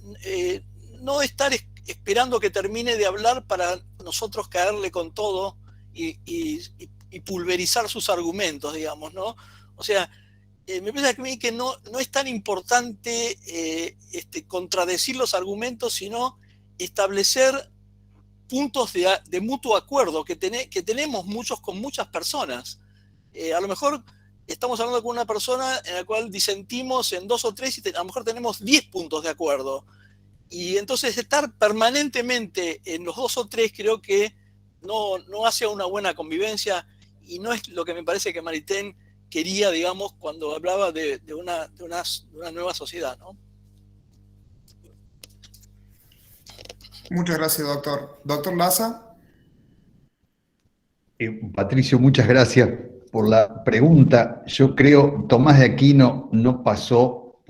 no estar esperando que termine de hablar para nosotros caerle con todo y pulverizar sus argumentos, digamos, ¿no? O sea, me parece a mí que no es tan importante contradecir los argumentos, sino establecer puntos de mutuo acuerdo que tenemos muchos con muchas personas. A lo mejor estamos hablando con una persona en la cual disentimos en 2 o 3 y a lo mejor tenemos 10 puntos de acuerdo. Y entonces estar permanentemente en los 2 o 3 creo que no hace una buena convivencia, y no es lo que me parece que Maritain quería, digamos, cuando hablaba de una nueva sociedad, ¿no? Muchas gracias, doctor. Doctor Laza. Patricio, muchas gracias por la pregunta. Yo creo Tomás de Aquino no pasó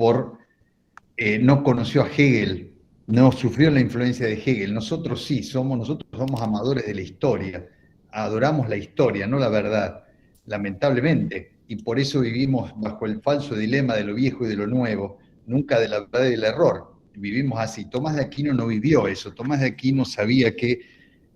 no conoció a Hegel, no sufrió la influencia de Hegel. Nosotros sí, nosotros somos amadores de la historia, adoramos la historia, no la verdad, lamentablemente. Y por eso vivimos bajo el falso dilema de lo viejo y de lo nuevo, nunca de la verdad y del error. Vivimos así. Tomás de Aquino no vivió eso. Tomás de Aquino sabía que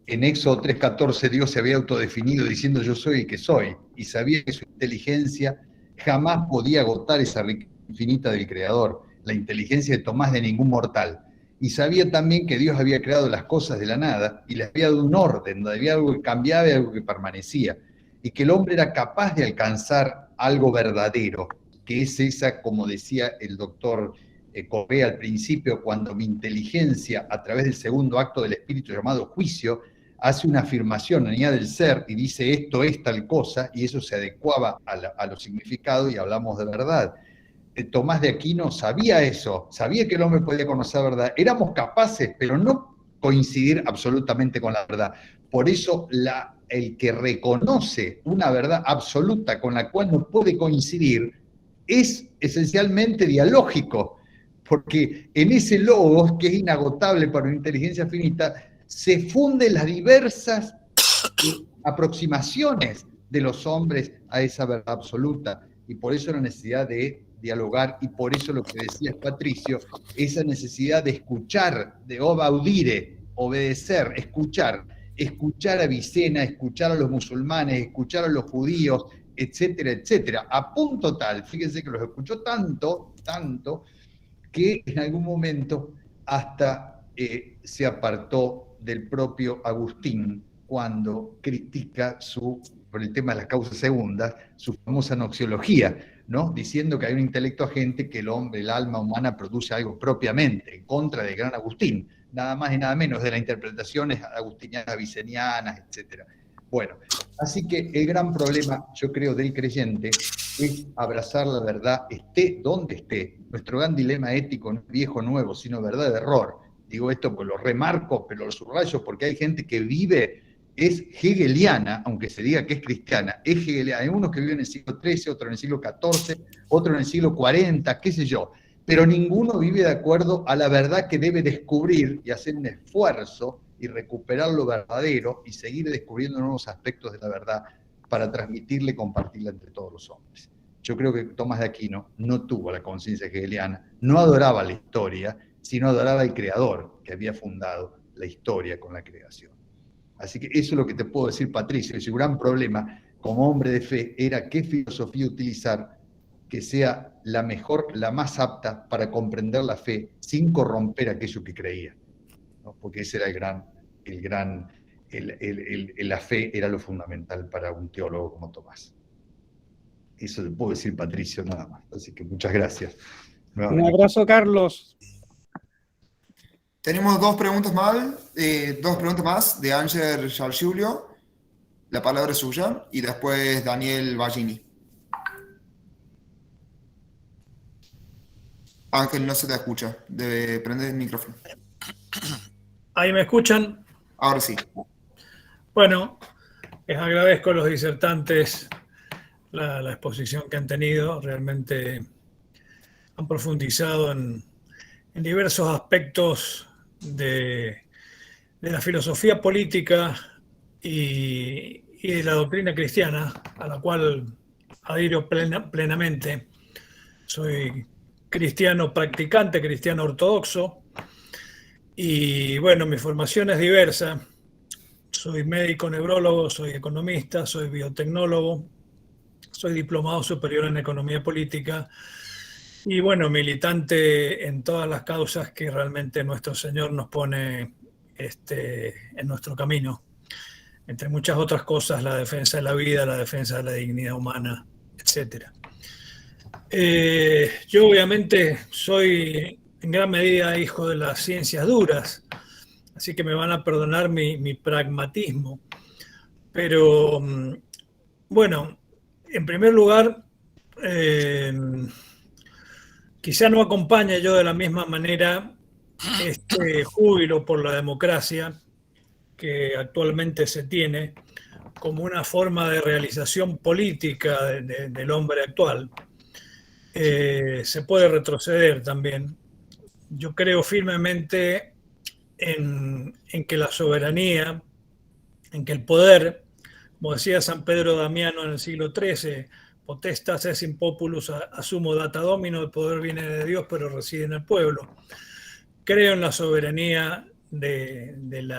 en Éxodo 3:14 Dios se había autodefinido diciendo yo soy el que soy, y sabía que su inteligencia jamás podía agotar esa riqueza infinita del Creador, la inteligencia de Tomás de ningún mortal. Y sabía también que Dios había creado las cosas de la nada y les había dado un orden, donde había algo que cambiaba y algo que permanecía, y que el hombre era capaz de alcanzar algo verdadero, que es esa, como decía el doctor Correa al principio, cuando mi inteligencia, a través del segundo acto del espíritu llamado juicio, hace una afirmación a nivel del ser y dice esto es tal cosa, y eso se adecuaba a los significados y hablamos de verdad. Tomás de Aquino sabía eso, sabía que el hombre podía conocer la verdad. Éramos capaces, pero no coincidir absolutamente con la verdad. Por eso el que reconoce una verdad absoluta con la cual no puede coincidir es esencialmente dialógico, porque en ese logos, que es inagotable para una inteligencia finita, se funden las diversas aproximaciones de los hombres a esa verdad absoluta, y por eso la necesidad de dialogar, y por eso lo que decías, Patricio, esa necesidad de escuchar, de audire, obedecer, escuchar a Vicena, escuchar a los musulmanes, escuchar a los judíos, etcétera, etcétera, a punto tal, fíjense que los escuchó tanto, que en algún momento hasta se apartó del propio Agustín cuando critica por el tema de las causas segundas, su famosa noxiología, ¿no? Diciendo que hay un intelecto agente, que el alma humana produce algo propiamente, en contra del gran Agustín, nada más y nada menos de las interpretaciones agustinianas, vicenianas, etc. Bueno, así que el gran problema, yo creo, del creyente es abrazar la verdad, esté donde esté. Nuestro gran dilema ético no es viejo o nuevo, sino verdad o error. Digo esto porque lo remarco, pero lo subrayo porque hay gente que vive, es hegeliana, aunque se diga que es cristiana, es hegeliana. Hay unos que viven en el siglo XIII, otros en el siglo XIV, otros en el siglo 40, qué sé yo. Pero ninguno vive de acuerdo a la verdad que debe descubrir y hacer un esfuerzo y recuperar lo verdadero y seguir descubriendo nuevos aspectos de la verdad para transmitirla y compartirla entre todos los hombres. Yo creo que Tomás de Aquino no tuvo la conciencia hegeliana, no adoraba la historia, sino adoraba al creador que había fundado la historia con la creación. Así que eso es lo que te puedo decir, Patricio, y su gran problema como hombre de fe era qué filosofía utilizar que sea la mejor, la más apta para comprender la fe sin corromper aquello que creía, ¿no? Porque ese era la fe era lo fundamental para un teólogo como Tomás. Eso te puedo decir, Patricio, nada más. Así que muchas gracias. Un abrazo, Carlos. Tenemos dos preguntas más de Ángel Giulio. La palabra es suya. Y después Daniel Ballini. Ángel, no se te escucha. Debe prender el micrófono. ¿Ahí me escuchan? Ahora sí. Bueno, les agradezco a los disertantes la exposición que han tenido. Realmente han profundizado en diversos aspectos de la filosofía política y de la doctrina cristiana, a la cual adhiero plenamente. Soy cristiano practicante, cristiano ortodoxo, y bueno, mi formación es diversa. Soy médico neurólogo, soy economista, soy biotecnólogo, soy diplomado superior en economía política y bueno, militante en todas las causas que realmente nuestro Señor nos pone en nuestro camino. Entre muchas otras cosas, la defensa de la vida, la defensa de la dignidad humana, etc. Yo obviamente soy en gran medida hijo de las ciencias duras, así que me van a perdonar mi pragmatismo. Pero bueno, en primer lugar, quizá no acompañe yo de la misma manera este júbilo por la democracia que actualmente se tiene como una forma de realización política del hombre actual. Se puede retroceder también. Yo creo firmemente en que la soberanía, en que el poder, como decía San Pedro Damiano en el siglo XIII, potestas es in populus assumo data domino, el poder viene de Dios pero reside en el pueblo. Creo en la soberanía del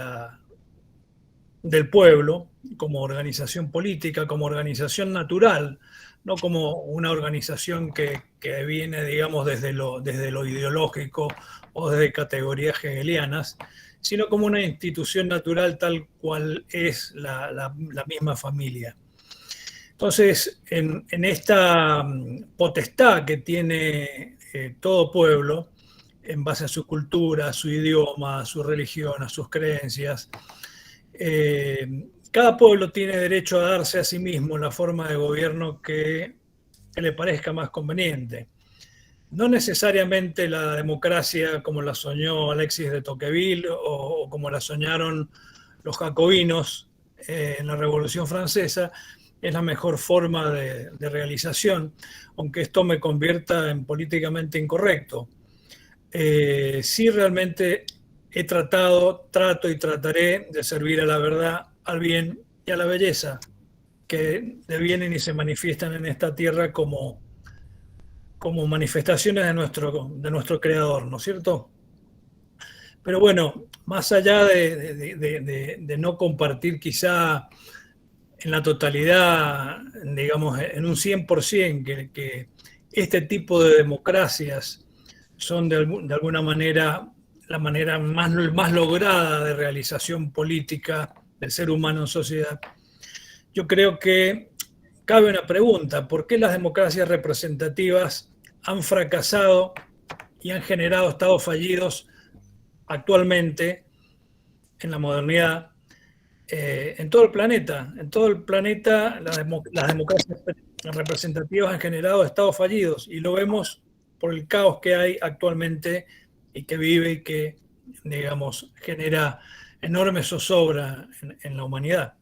pueblo como organización política, como organización natural, no como una organización que viene, digamos, desde lo ideológico o desde categorías hegelianas, sino como una institución natural tal cual es la misma familia. Entonces, en esta potestad que tiene todo pueblo, en base a su cultura, a su idioma, a su religión, a sus creencias, cada pueblo tiene derecho a darse a sí mismo la forma de gobierno que le parezca más conveniente. No necesariamente la democracia como la soñó Alexis de Tocqueville o como la soñaron los jacobinos en la Revolución Francesa es la mejor forma de realización, aunque esto me convierta en políticamente incorrecto. Sí, realmente trato y trataré de servir a la verdad, al bien y a la belleza que devienen y se manifiestan en esta tierra como como manifestaciones de nuestro creador, ¿no es cierto? Pero bueno, más allá de no compartir quizá en la totalidad, digamos, en un 100%, que este tipo de democracias son de alguna manera la manera más lograda de realización política del ser humano en sociedad, yo creo que cabe una pregunta: ¿por qué las democracias representativas han fracasado y han generado estados fallidos actualmente en la modernidad en todo el planeta? En todo el planeta las democracias representativas han generado estados fallidos, y lo vemos por el caos que hay actualmente y que vive y que, digamos, genera enorme zozobra en la humanidad.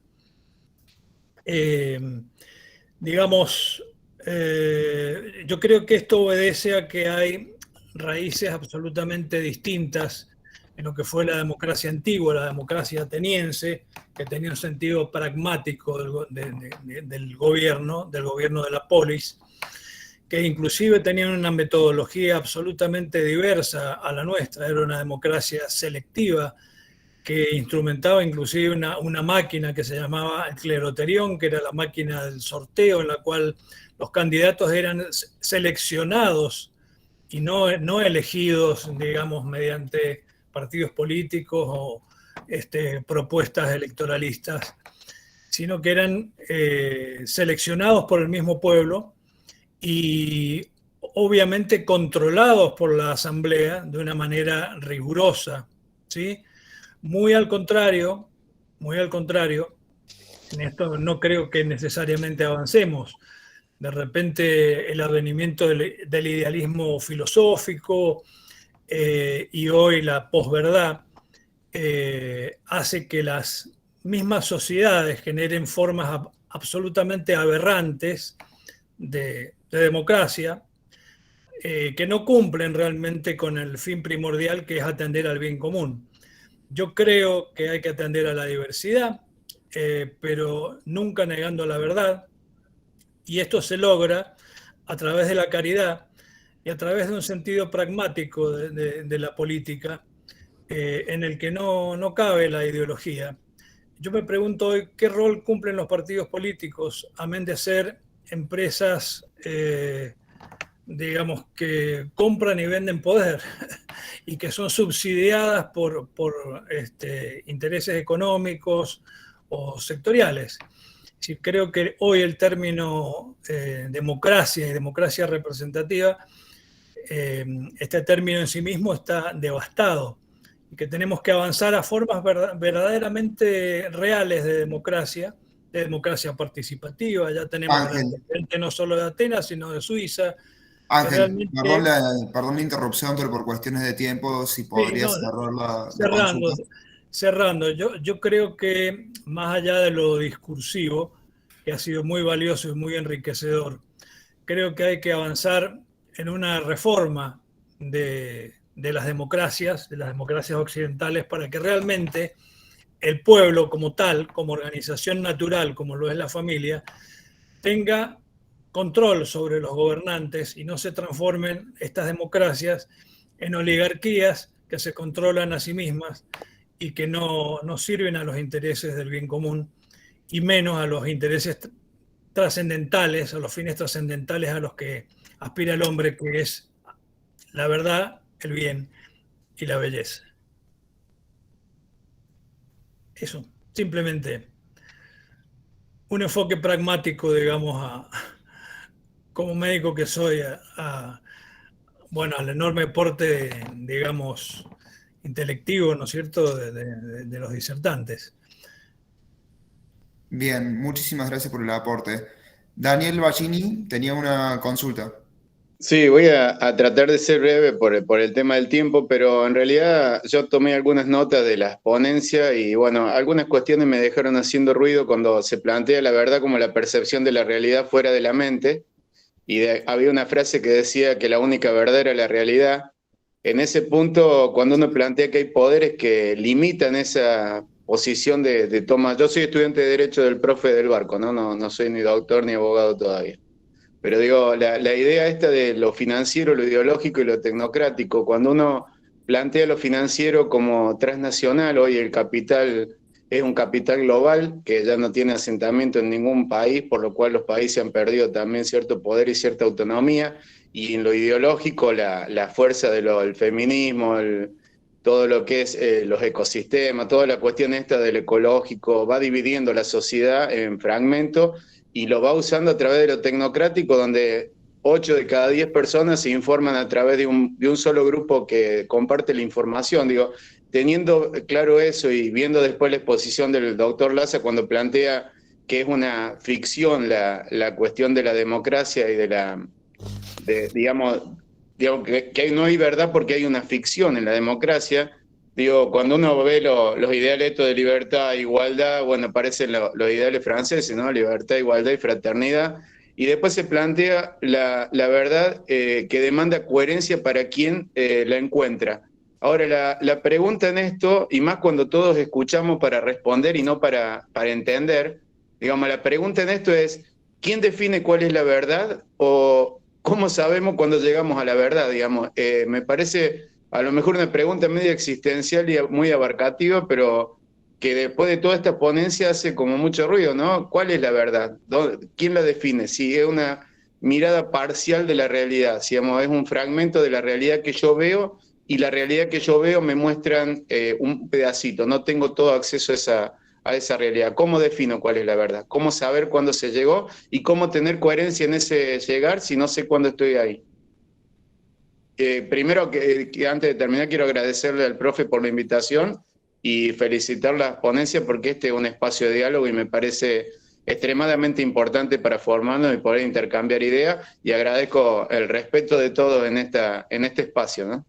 Digamos, yo creo que esto obedece a que hay raíces absolutamente distintas en lo que fue la democracia antigua, la democracia ateniense, que tenía un sentido pragmático del gobierno de la polis, que inclusive tenían una metodología absolutamente diversa a la nuestra. Era una democracia selectiva que instrumentaba inclusive una máquina que se llamaba el cleroterión, que era la máquina del sorteo, en la cual los candidatos eran seleccionados y no elegidos, digamos, mediante partidos políticos o propuestas electoralistas, sino que eran seleccionados por el mismo pueblo y obviamente controlados por la asamblea de una manera rigurosa, ¿sí? Muy al contrario, en esto no creo que necesariamente avancemos. De repente el advenimiento del idealismo filosófico y hoy la posverdad hace que las mismas sociedades generen formas absolutamente aberrantes de democracia que no cumplen realmente con el fin primordial, que es atender al bien común. Yo creo que hay que atender a la diversidad, pero nunca negando la verdad, y esto se logra a través de la caridad y a través de un sentido pragmático de la política, en el que no cabe la ideología. Yo me pregunto hoy qué rol cumplen los partidos políticos, amén de ser empresas, digamos, que compran y venden poder y que son subsidiadas por intereses económicos o sectoriales. Sí, creo que hoy el término democracia y democracia representativa, este término en sí mismo está devastado, y que tenemos que avanzar a formas verdaderamente reales de democracia participativa. Ya tenemos antecedentes no solo de Atenas, sino de Suiza. Ángel, perdón la interrupción, pero por cuestiones de tiempo, si podrías cerrar la consulta. Cerrando, yo creo que más allá de lo discursivo, que ha sido muy valioso y muy enriquecedor, creo que hay que avanzar en una reforma de las democracias occidentales, para que realmente el pueblo como tal, como organización natural, como lo es la familia, tenga control sobre los gobernantes y no se transformen estas democracias en oligarquías que se controlan a sí mismas y que no sirven a los intereses del bien común, y menos a los intereses trascendentales, a los fines trascendentales a los que aspira el hombre, que es la verdad, el bien y la belleza. Eso, simplemente un enfoque pragmático, digamos, como médico que soy, al enorme aporte, digamos, intelectivo, ¿no es cierto?, de los disertantes. Bien, muchísimas gracias por el aporte. Daniel Bacini tenía una consulta. Sí, voy a tratar de ser breve por el tema del tiempo, pero en realidad yo tomé algunas notas de las ponencias y bueno, algunas cuestiones me dejaron haciendo ruido cuando se plantea la verdad como la percepción de la realidad fuera de la mente, y había una frase que decía que la única verdad era la realidad. En ese punto, cuando uno plantea que hay poderes que limitan esa posición de toma, yo soy estudiante de Derecho del profe del Barco, no soy ni doctor ni abogado todavía. Pero digo, la idea esta de lo financiero, lo ideológico y lo tecnocrático, cuando uno plantea lo financiero como transnacional, hoy el capital es un capital global que ya no tiene asentamiento en ningún país, por lo cual los países han perdido también cierto poder y cierta autonomía, y en lo ideológico la fuerza del feminismo, todo lo que es los ecosistemas, toda la cuestión esta del ecológico, va dividiendo la sociedad en fragmentos y lo va usando a través de lo tecnocrático, donde 8 de cada 10 personas se informan a través de un solo grupo que comparte la información. Digo, teniendo claro eso y viendo después la exposición del doctor Laza cuando plantea que es una ficción la cuestión de la democracia y digamos que no hay verdad porque hay una ficción en la democracia. Digo, cuando uno ve los ideales estos de libertad e igualdad, bueno, aparecen los ideales franceses, ¿no? Libertad, igualdad y fraternidad. Y después se plantea la verdad que demanda coherencia para quien la encuentra. Ahora, la pregunta en esto, y más cuando todos escuchamos para responder y no para entender, digamos, la pregunta en esto es, ¿quién define cuál es la verdad? ¿O cómo sabemos cuando llegamos a la verdad? Digamos, me parece a lo mejor una pregunta medio existencial y muy abarcativa, pero que después de toda esta ponencia hace como mucho ruido, ¿no? ¿Cuál es la verdad? ¿Quién la define? Si es una mirada parcial de la realidad, si digamos, es un fragmento de la realidad que yo veo, y la realidad que yo veo me muestran un pedacito, no tengo todo acceso a esa realidad. ¿Cómo defino cuál es la verdad? ¿Cómo saber cuándo se llegó? ¿Y cómo tener coherencia en ese llegar si no sé cuándo estoy ahí? Primero, que antes de terminar, quiero agradecerle al profe por la invitación y felicitar la ponencia porque este es un espacio de diálogo y me parece extremadamente importante para formarnos y poder intercambiar ideas, y agradezco el respeto de todos en este espacio, ¿no?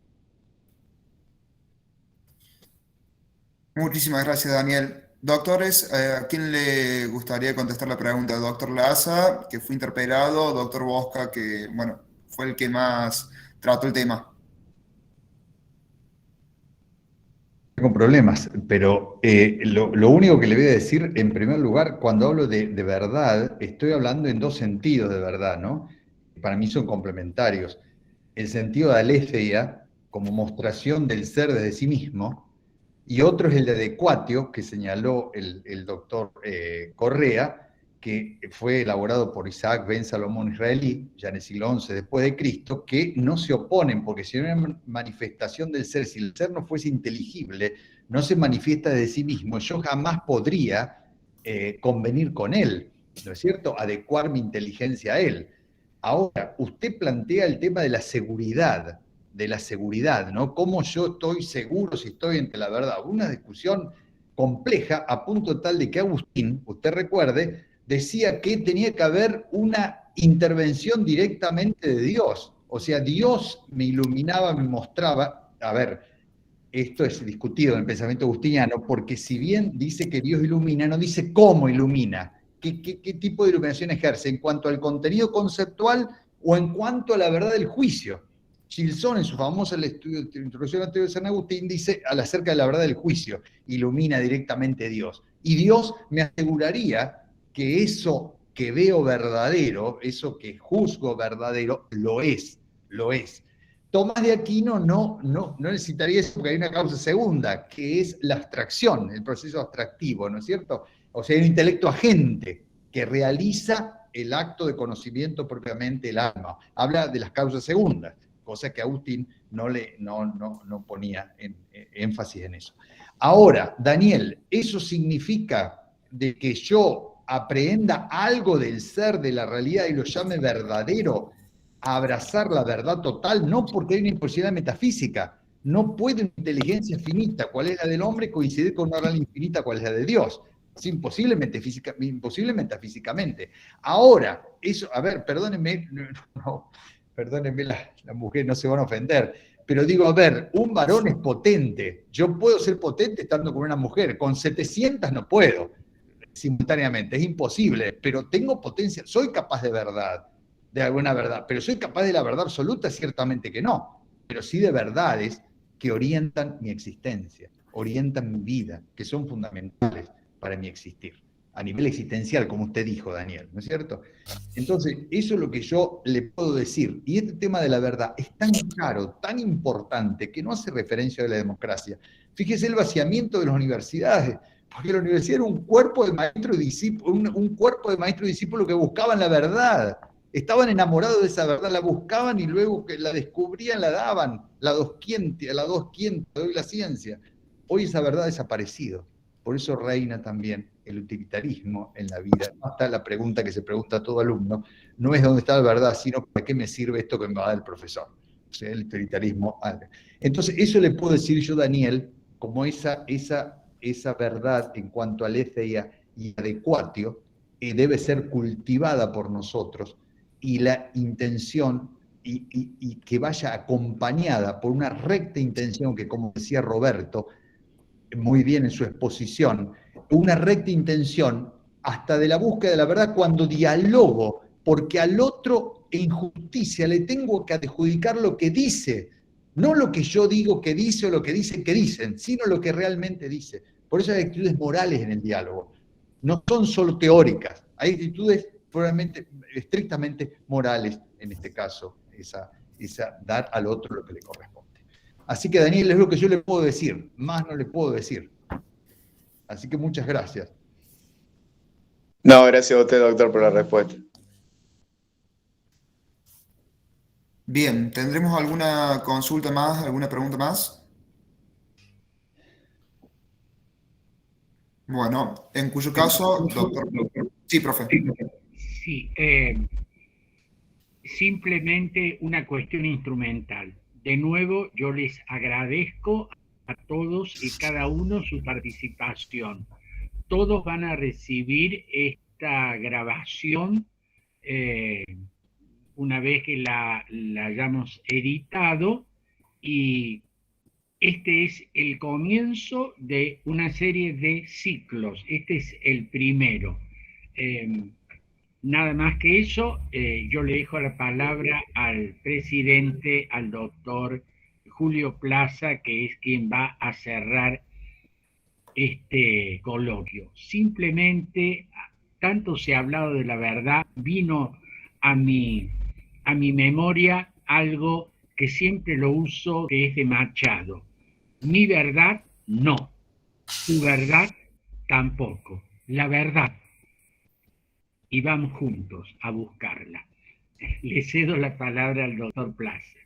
Muchísimas gracias, Daniel. Doctores, ¿a quién le gustaría contestar la pregunta? Doctor Laza, que fue interpelado, doctor Bosca, que, bueno, fue el que más trató el tema. Con problemas, pero lo único que le voy a decir, en primer lugar, cuando hablo de verdad, estoy hablando en dos sentidos de verdad, ¿no? Para mí son complementarios. El sentido de aletheia, como mostración del ser desde sí mismo, y otro es el de adecuatio, que señaló el doctor Correa, que fue elaborado por Isaac Ben Salomón israelí, ya en el siglo XI después de Cristo, que no se oponen, porque si no hay una manifestación del ser, si el ser no fuese inteligible, no se manifiesta de sí mismo, yo jamás podría convenir con él, ¿no es cierto?, adecuar mi inteligencia a él. Ahora, usted plantea el tema de la seguridad, ¿no? ¿Cómo yo estoy seguro si estoy entre la verdad? Una discusión compleja a punto tal de que Agustín, usted recuerde, decía que tenía que haber una intervención directamente de Dios. O sea, Dios me iluminaba, me mostraba. A ver, esto es discutido en el pensamiento agustiniano, porque si bien dice que Dios ilumina, no dice cómo ilumina, qué tipo de iluminación ejerce, en cuanto al contenido conceptual o en cuanto a la verdad del juicio. Gilson, en su famosa introducción al teoría de San Agustín, dice acerca de la verdad del juicio, ilumina directamente Dios. Y Dios me aseguraría que eso que veo verdadero, eso que juzgo verdadero, lo es. Tomás de Aquino no necesitaría eso porque hay una causa segunda, que es la abstracción, el proceso abstractivo, ¿no es cierto? O sea, hay un intelecto agente que realiza el acto de conocimiento propiamente el alma. Habla de las causas segundas, cosa que Agustín no ponía énfasis en eso. Ahora, Daniel, ¿eso significa de que yo aprehenda algo del ser, de la realidad y lo llame verdadero, a abrazar la verdad total? No, porque hay una imposibilidad metafísica. No puede una inteligencia finita, cual es la del hombre, coincidir con una realidad infinita, cual es la de Dios. Es imposible metafísicamente. Ahora, eso, a ver, perdónenme, la mujer no se van a ofender, pero digo, a ver, un varón es potente. Yo puedo ser potente estando con una mujer, con 700 no puedo simultáneamente, es imposible, pero tengo potencia, soy capaz de verdad, de alguna verdad, pero soy capaz de la verdad absoluta, ciertamente que no, pero sí de verdades que orientan mi existencia, orientan mi vida, que son fundamentales para mi existir. a nivel existencial, como usted dijo, Daniel, ¿no es cierto? Entonces, eso es lo que yo le puedo decir. Y este tema de la verdad es tan caro, tan importante, que no hace referencia a la democracia. Fíjese el vaciamiento de las universidades, porque la universidad era un cuerpo de maestro y discípulo, un cuerpo de maestro y discípulo que buscaban la verdad. Estaban enamorados de esa verdad, la buscaban y luego que la descubrían, la daban, la dos quinta, doy la ciencia. Hoy esa verdad ha desaparecido. Por eso reina también el utilitarismo en la vida. No está la pregunta que se pregunta a todo alumno, no es dónde está la verdad, sino para qué me sirve esto que me va a dar el profesor. O sea, el utilitarismo. Entonces, eso le puedo decir yo, Daniel, como esa verdad en cuanto al ECEA y adecuatio, debe ser cultivada por nosotros, y la intención, y que vaya acompañada por una recta intención, que como decía Roberto, muy bien en su exposición, una recta intención hasta de la búsqueda de la verdad cuando dialogo, porque al otro en justicia le tengo que adjudicar lo que dice, no lo que yo digo que dice o lo que dicen que dicen, sino lo que realmente dice. Por eso hay actitudes morales en el diálogo, no son solo teóricas, hay actitudes probablemente estrictamente morales, en este caso, esa dar al otro lo que le corresponde. Así que, Daniel, es lo que yo le puedo decir, más no le puedo decir. Así que muchas gracias. No, gracias a usted, doctor, por la respuesta. Bien, ¿tendremos alguna consulta más, alguna pregunta más? Bueno, en cuyo caso, doctor... Sí, profe. Sí, simplemente una cuestión instrumental. De nuevo, yo les agradezco a todos y cada uno su participación. Todos van a recibir esta grabación una vez que la hayamos editado, y este es el comienzo de una serie de ciclos. Este es el primero. Nada más que eso, yo le dejo la palabra al presidente, al doctor Julio Plaza, que es quien va a cerrar este coloquio. Simplemente, tanto se ha hablado de la verdad, vino a mi memoria algo que siempre lo uso, que es de Machado. Mi verdad, no. Tu verdad, tampoco. La verdad. Y vamos juntos a buscarla. Le cedo la palabra al doctor Plaza.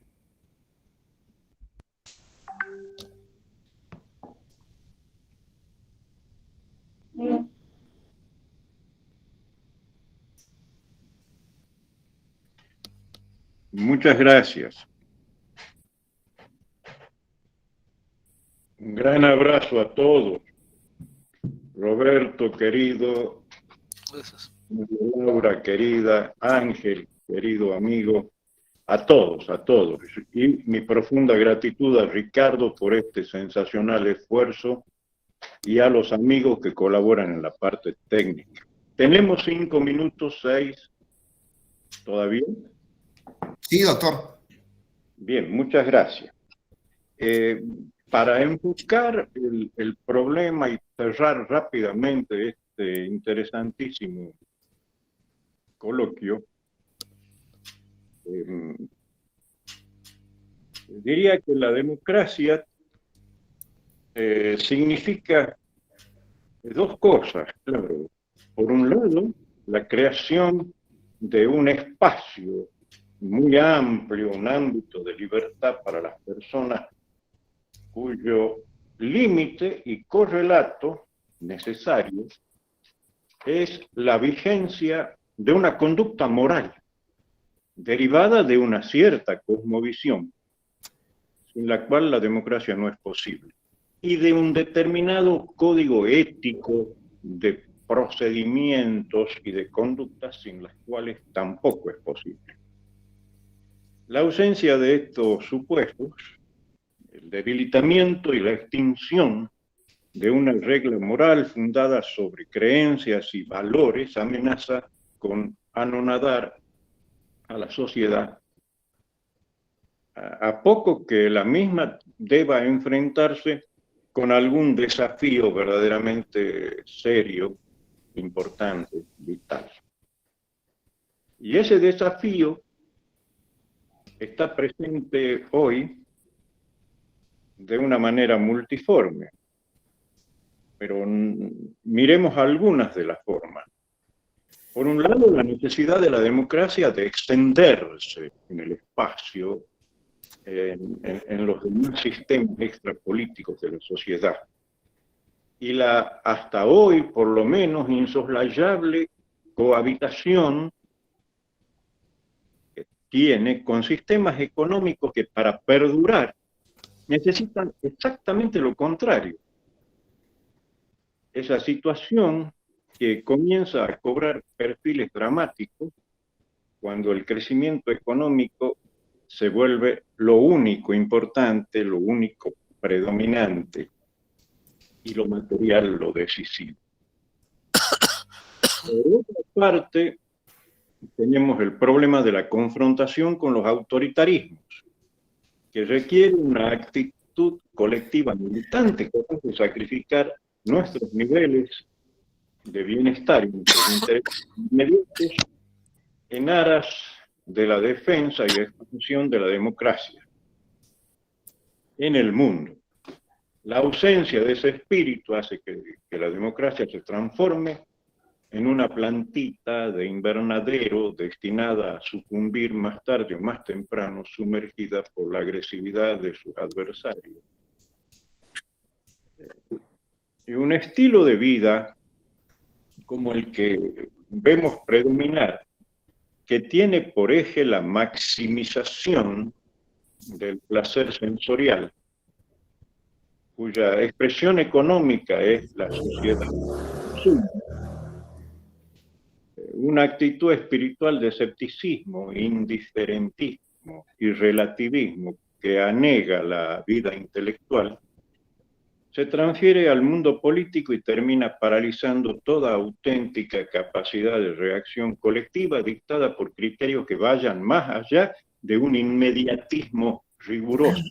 Muchas gracias. Un gran abrazo a todos. Roberto, querido. Gracias. Laura, querida. Ángel, querido amigo. A todos, a todos. Y mi profunda gratitud a Ricardo por este sensacional esfuerzo y a los amigos que colaboran en la parte técnica. Tenemos 5 minutos, 6. ¿Todavía? Sí, doctor. Bien, muchas gracias. Para enfocar el problema y cerrar rápidamente este interesantísimo coloquio, diría que la democracia significa dos cosas, claro. Por un lado, la creación de un espacio muy amplio, un ámbito de libertad para las personas cuyo límite y correlato necesario es la vigencia de una conducta moral derivada de una cierta cosmovisión, sin la cual la democracia no es posible, y de un determinado código ético de procedimientos y de conductas sin las cuales tampoco es posible. La ausencia de estos supuestos, el debilitamiento y la extinción de una regla moral fundada sobre creencias y valores amenaza con anonadar a la sociedad, a poco que la misma deba enfrentarse con algún desafío verdaderamente serio importante, vital. Y ese desafío está presente hoy de una manera multiforme, pero miremos algunas de las formas. Por un lado, la necesidad de la democracia de extenderse en el espacio, en los demás sistemas extrapolíticos de la sociedad. Y la, hasta hoy, por lo menos, insoslayable cohabitación que tiene con sistemas económicos que para perdurar necesitan exactamente lo contrario. Esa situación que comienza a cobrar perfiles dramáticos cuando el crecimiento económico se vuelve lo único importante, lo único predominante, y lo material lo decisivo. Por otra parte, tenemos el problema de la confrontación con los autoritarismos, que requiere una actitud colectiva militante capaz de sacrificar nuestros niveles de bienestar y nuestros intereses inmediatos en aras de la defensa y expansión de la democracia en el mundo. La ausencia de ese espíritu hace que la democracia se transforme en una plantita de invernadero destinada a sucumbir más tarde o más temprano, sumergida por la agresividad de sus adversarios. Y un estilo de vida como el que vemos predominar, que tiene por eje la maximización del placer sensorial, cuya expresión económica es la sociedad. Una actitud espiritual de escepticismo, indiferentismo y relativismo que anega la vida intelectual, se transfiere al mundo político y termina paralizando toda auténtica capacidad de reacción colectiva dictada por criterios que vayan más allá de un inmediatismo riguroso.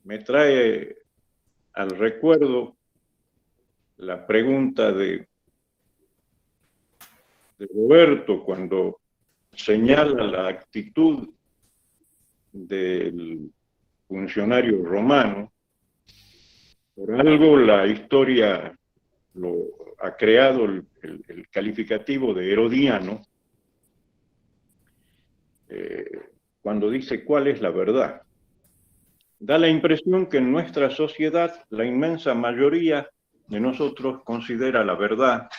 Me trae al recuerdo la pregunta de Roberto cuando señala la actitud del funcionario romano. Por algo la historia lo ha creado el calificativo de herodiano, cuando dice cuál es la verdad. Da la impresión que en nuestra sociedad la inmensa mayoría de nosotros considera la verdad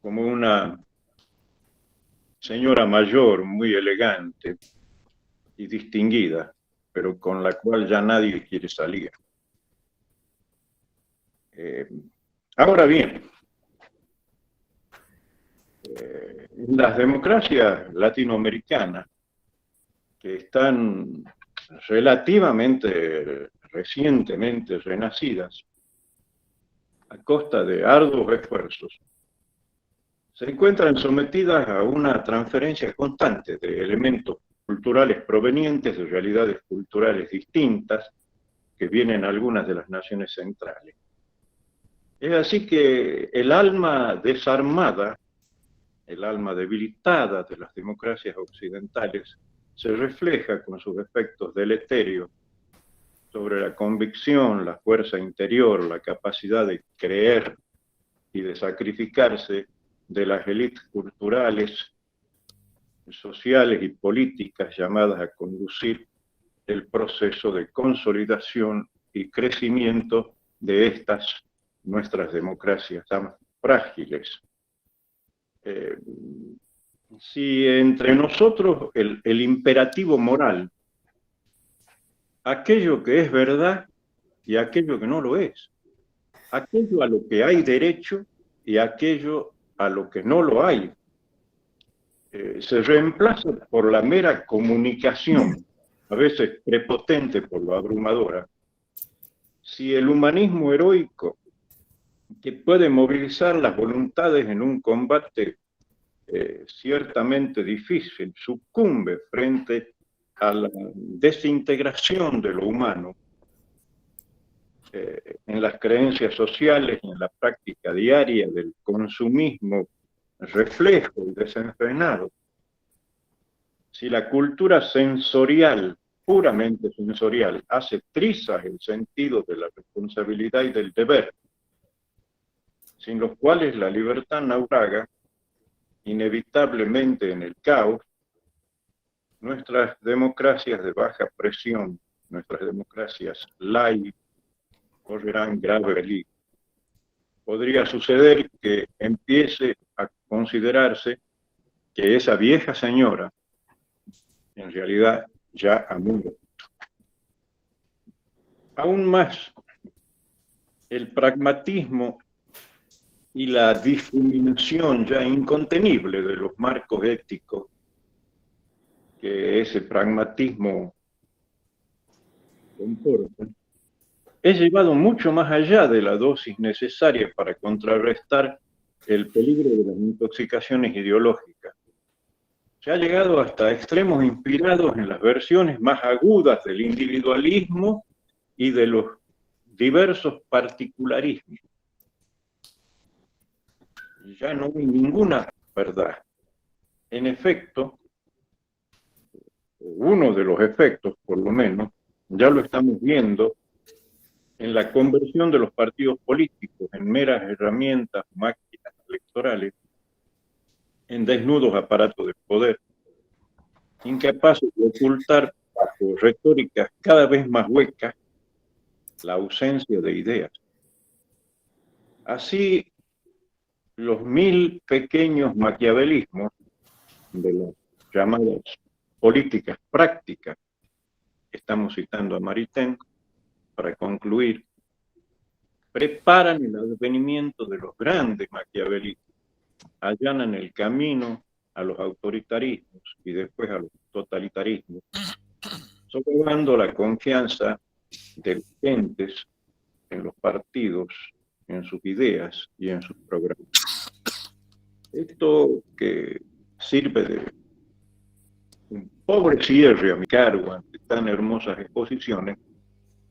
como una señora mayor muy elegante y distinguida, pero con la cual ya nadie quiere salir. Ahora bien, en las democracias latinoamericanas, que están relativamente recientemente renacidas, a costa de arduos esfuerzos, se encuentran sometidas a una transferencia constante de elementos culturales provenientes de realidades culturales distintas que vienen algunas de las naciones centrales. Es así que el alma desarmada, el alma debilitada de las democracias occidentales se refleja con sus efectos deleterios sobre la convicción, la fuerza interior, la capacidad de creer y de sacrificarse de las élites culturales, sociales y políticas llamadas a conducir el proceso de consolidación y crecimiento de estas nuestras democracias tan frágiles. Si entre nosotros el imperativo moral, aquello que es verdad y aquello que no lo es, aquello a lo que hay derecho y aquello a lo que no lo hay, se reemplaza por la mera comunicación, a veces prepotente por lo abrumadora. Si el humanismo heroico, que puede movilizar las voluntades en un combate ciertamente difícil, sucumbe frente a la desintegración de lo humano, en las creencias sociales y en la práctica diaria del consumismo reflejo y desenfrenado, si la cultura sensorial, puramente sensorial, hace trizas el sentido de la responsabilidad y del deber, sin los cuales la libertad naufraga inevitablemente en el caos, nuestras democracias de baja presión, nuestras democracias light, correrán grave peligro. Podría suceder que empiece a considerarse que esa vieja señora en realidad ya ha muerto. Aún más, el pragmatismo y la difuminación ya incontenible de los marcos éticos que ese pragmatismo comporta, es llevado mucho más allá de la dosis necesaria para contrarrestar el peligro de las intoxicaciones ideológicas. Se ha llegado hasta extremos inspirados en las versiones más agudas del individualismo y de los diversos particularismos. Ya no hay ninguna verdad. En efecto, uno de los efectos, por lo menos, ya lo estamos viendo en la conversión de los partidos políticos en meras herramientas, máquinas electorales, en desnudos aparatos de poder, incapaces de ocultar bajo retóricas cada vez más huecas la ausencia de ideas. Así, los 1000 pequeños maquiavelismos de las llamadas políticas prácticas, estamos citando a Maritain, para concluir, preparan el advenimiento de los grandes maquiavelismos, allanan el camino a los autoritarismos y después a los totalitarismos, socavando la confianza de los gentes en los partidos, en sus ideas y en sus programas. Esto que sirve de un pobre cierre a mi cargo ante tan hermosas exposiciones,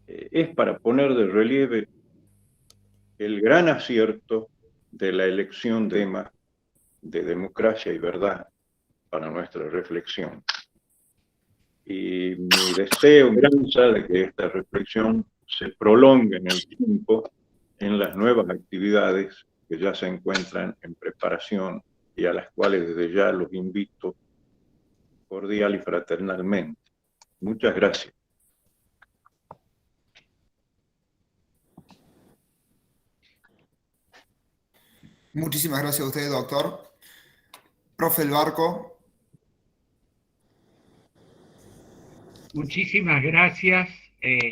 es para poner de relieve el gran acierto de la elección de tema de democracia y verdad para nuestra reflexión. Y mi deseo, mi esperanza de que esta reflexión se prolongue en el tiempo en las nuevas actividades que ya se encuentran en preparación y a las cuales desde ya los invito cordial y fraternalmente. Muchas gracias. Muchísimas gracias a usted, doctor. Profe El Barco. Muchísimas gracias.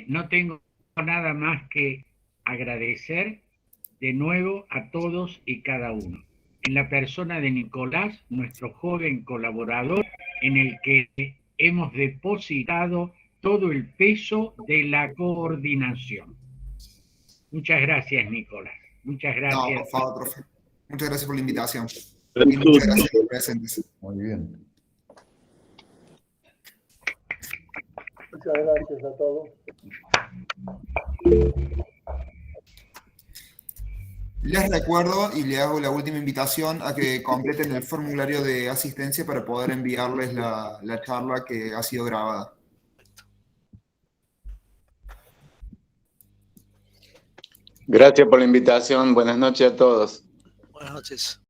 No tengo nada más que agradecer de nuevo a todos y cada uno. En la persona de Nicolás, nuestro joven colaborador, en el que hemos depositado todo el peso de la coordinación. Muchas gracias, Nicolás. Muchas gracias. No, por favor, profe. Muchas gracias por la invitación. Y muchas gracias por presentes. Muy bien. Muchas gracias a todos. Les recuerdo y les hago la última invitación a que completen el formulario de asistencia para poder enviarles la charla que ha sido grabada. Gracias por la invitación. Buenas noches a todos. Buenas noches.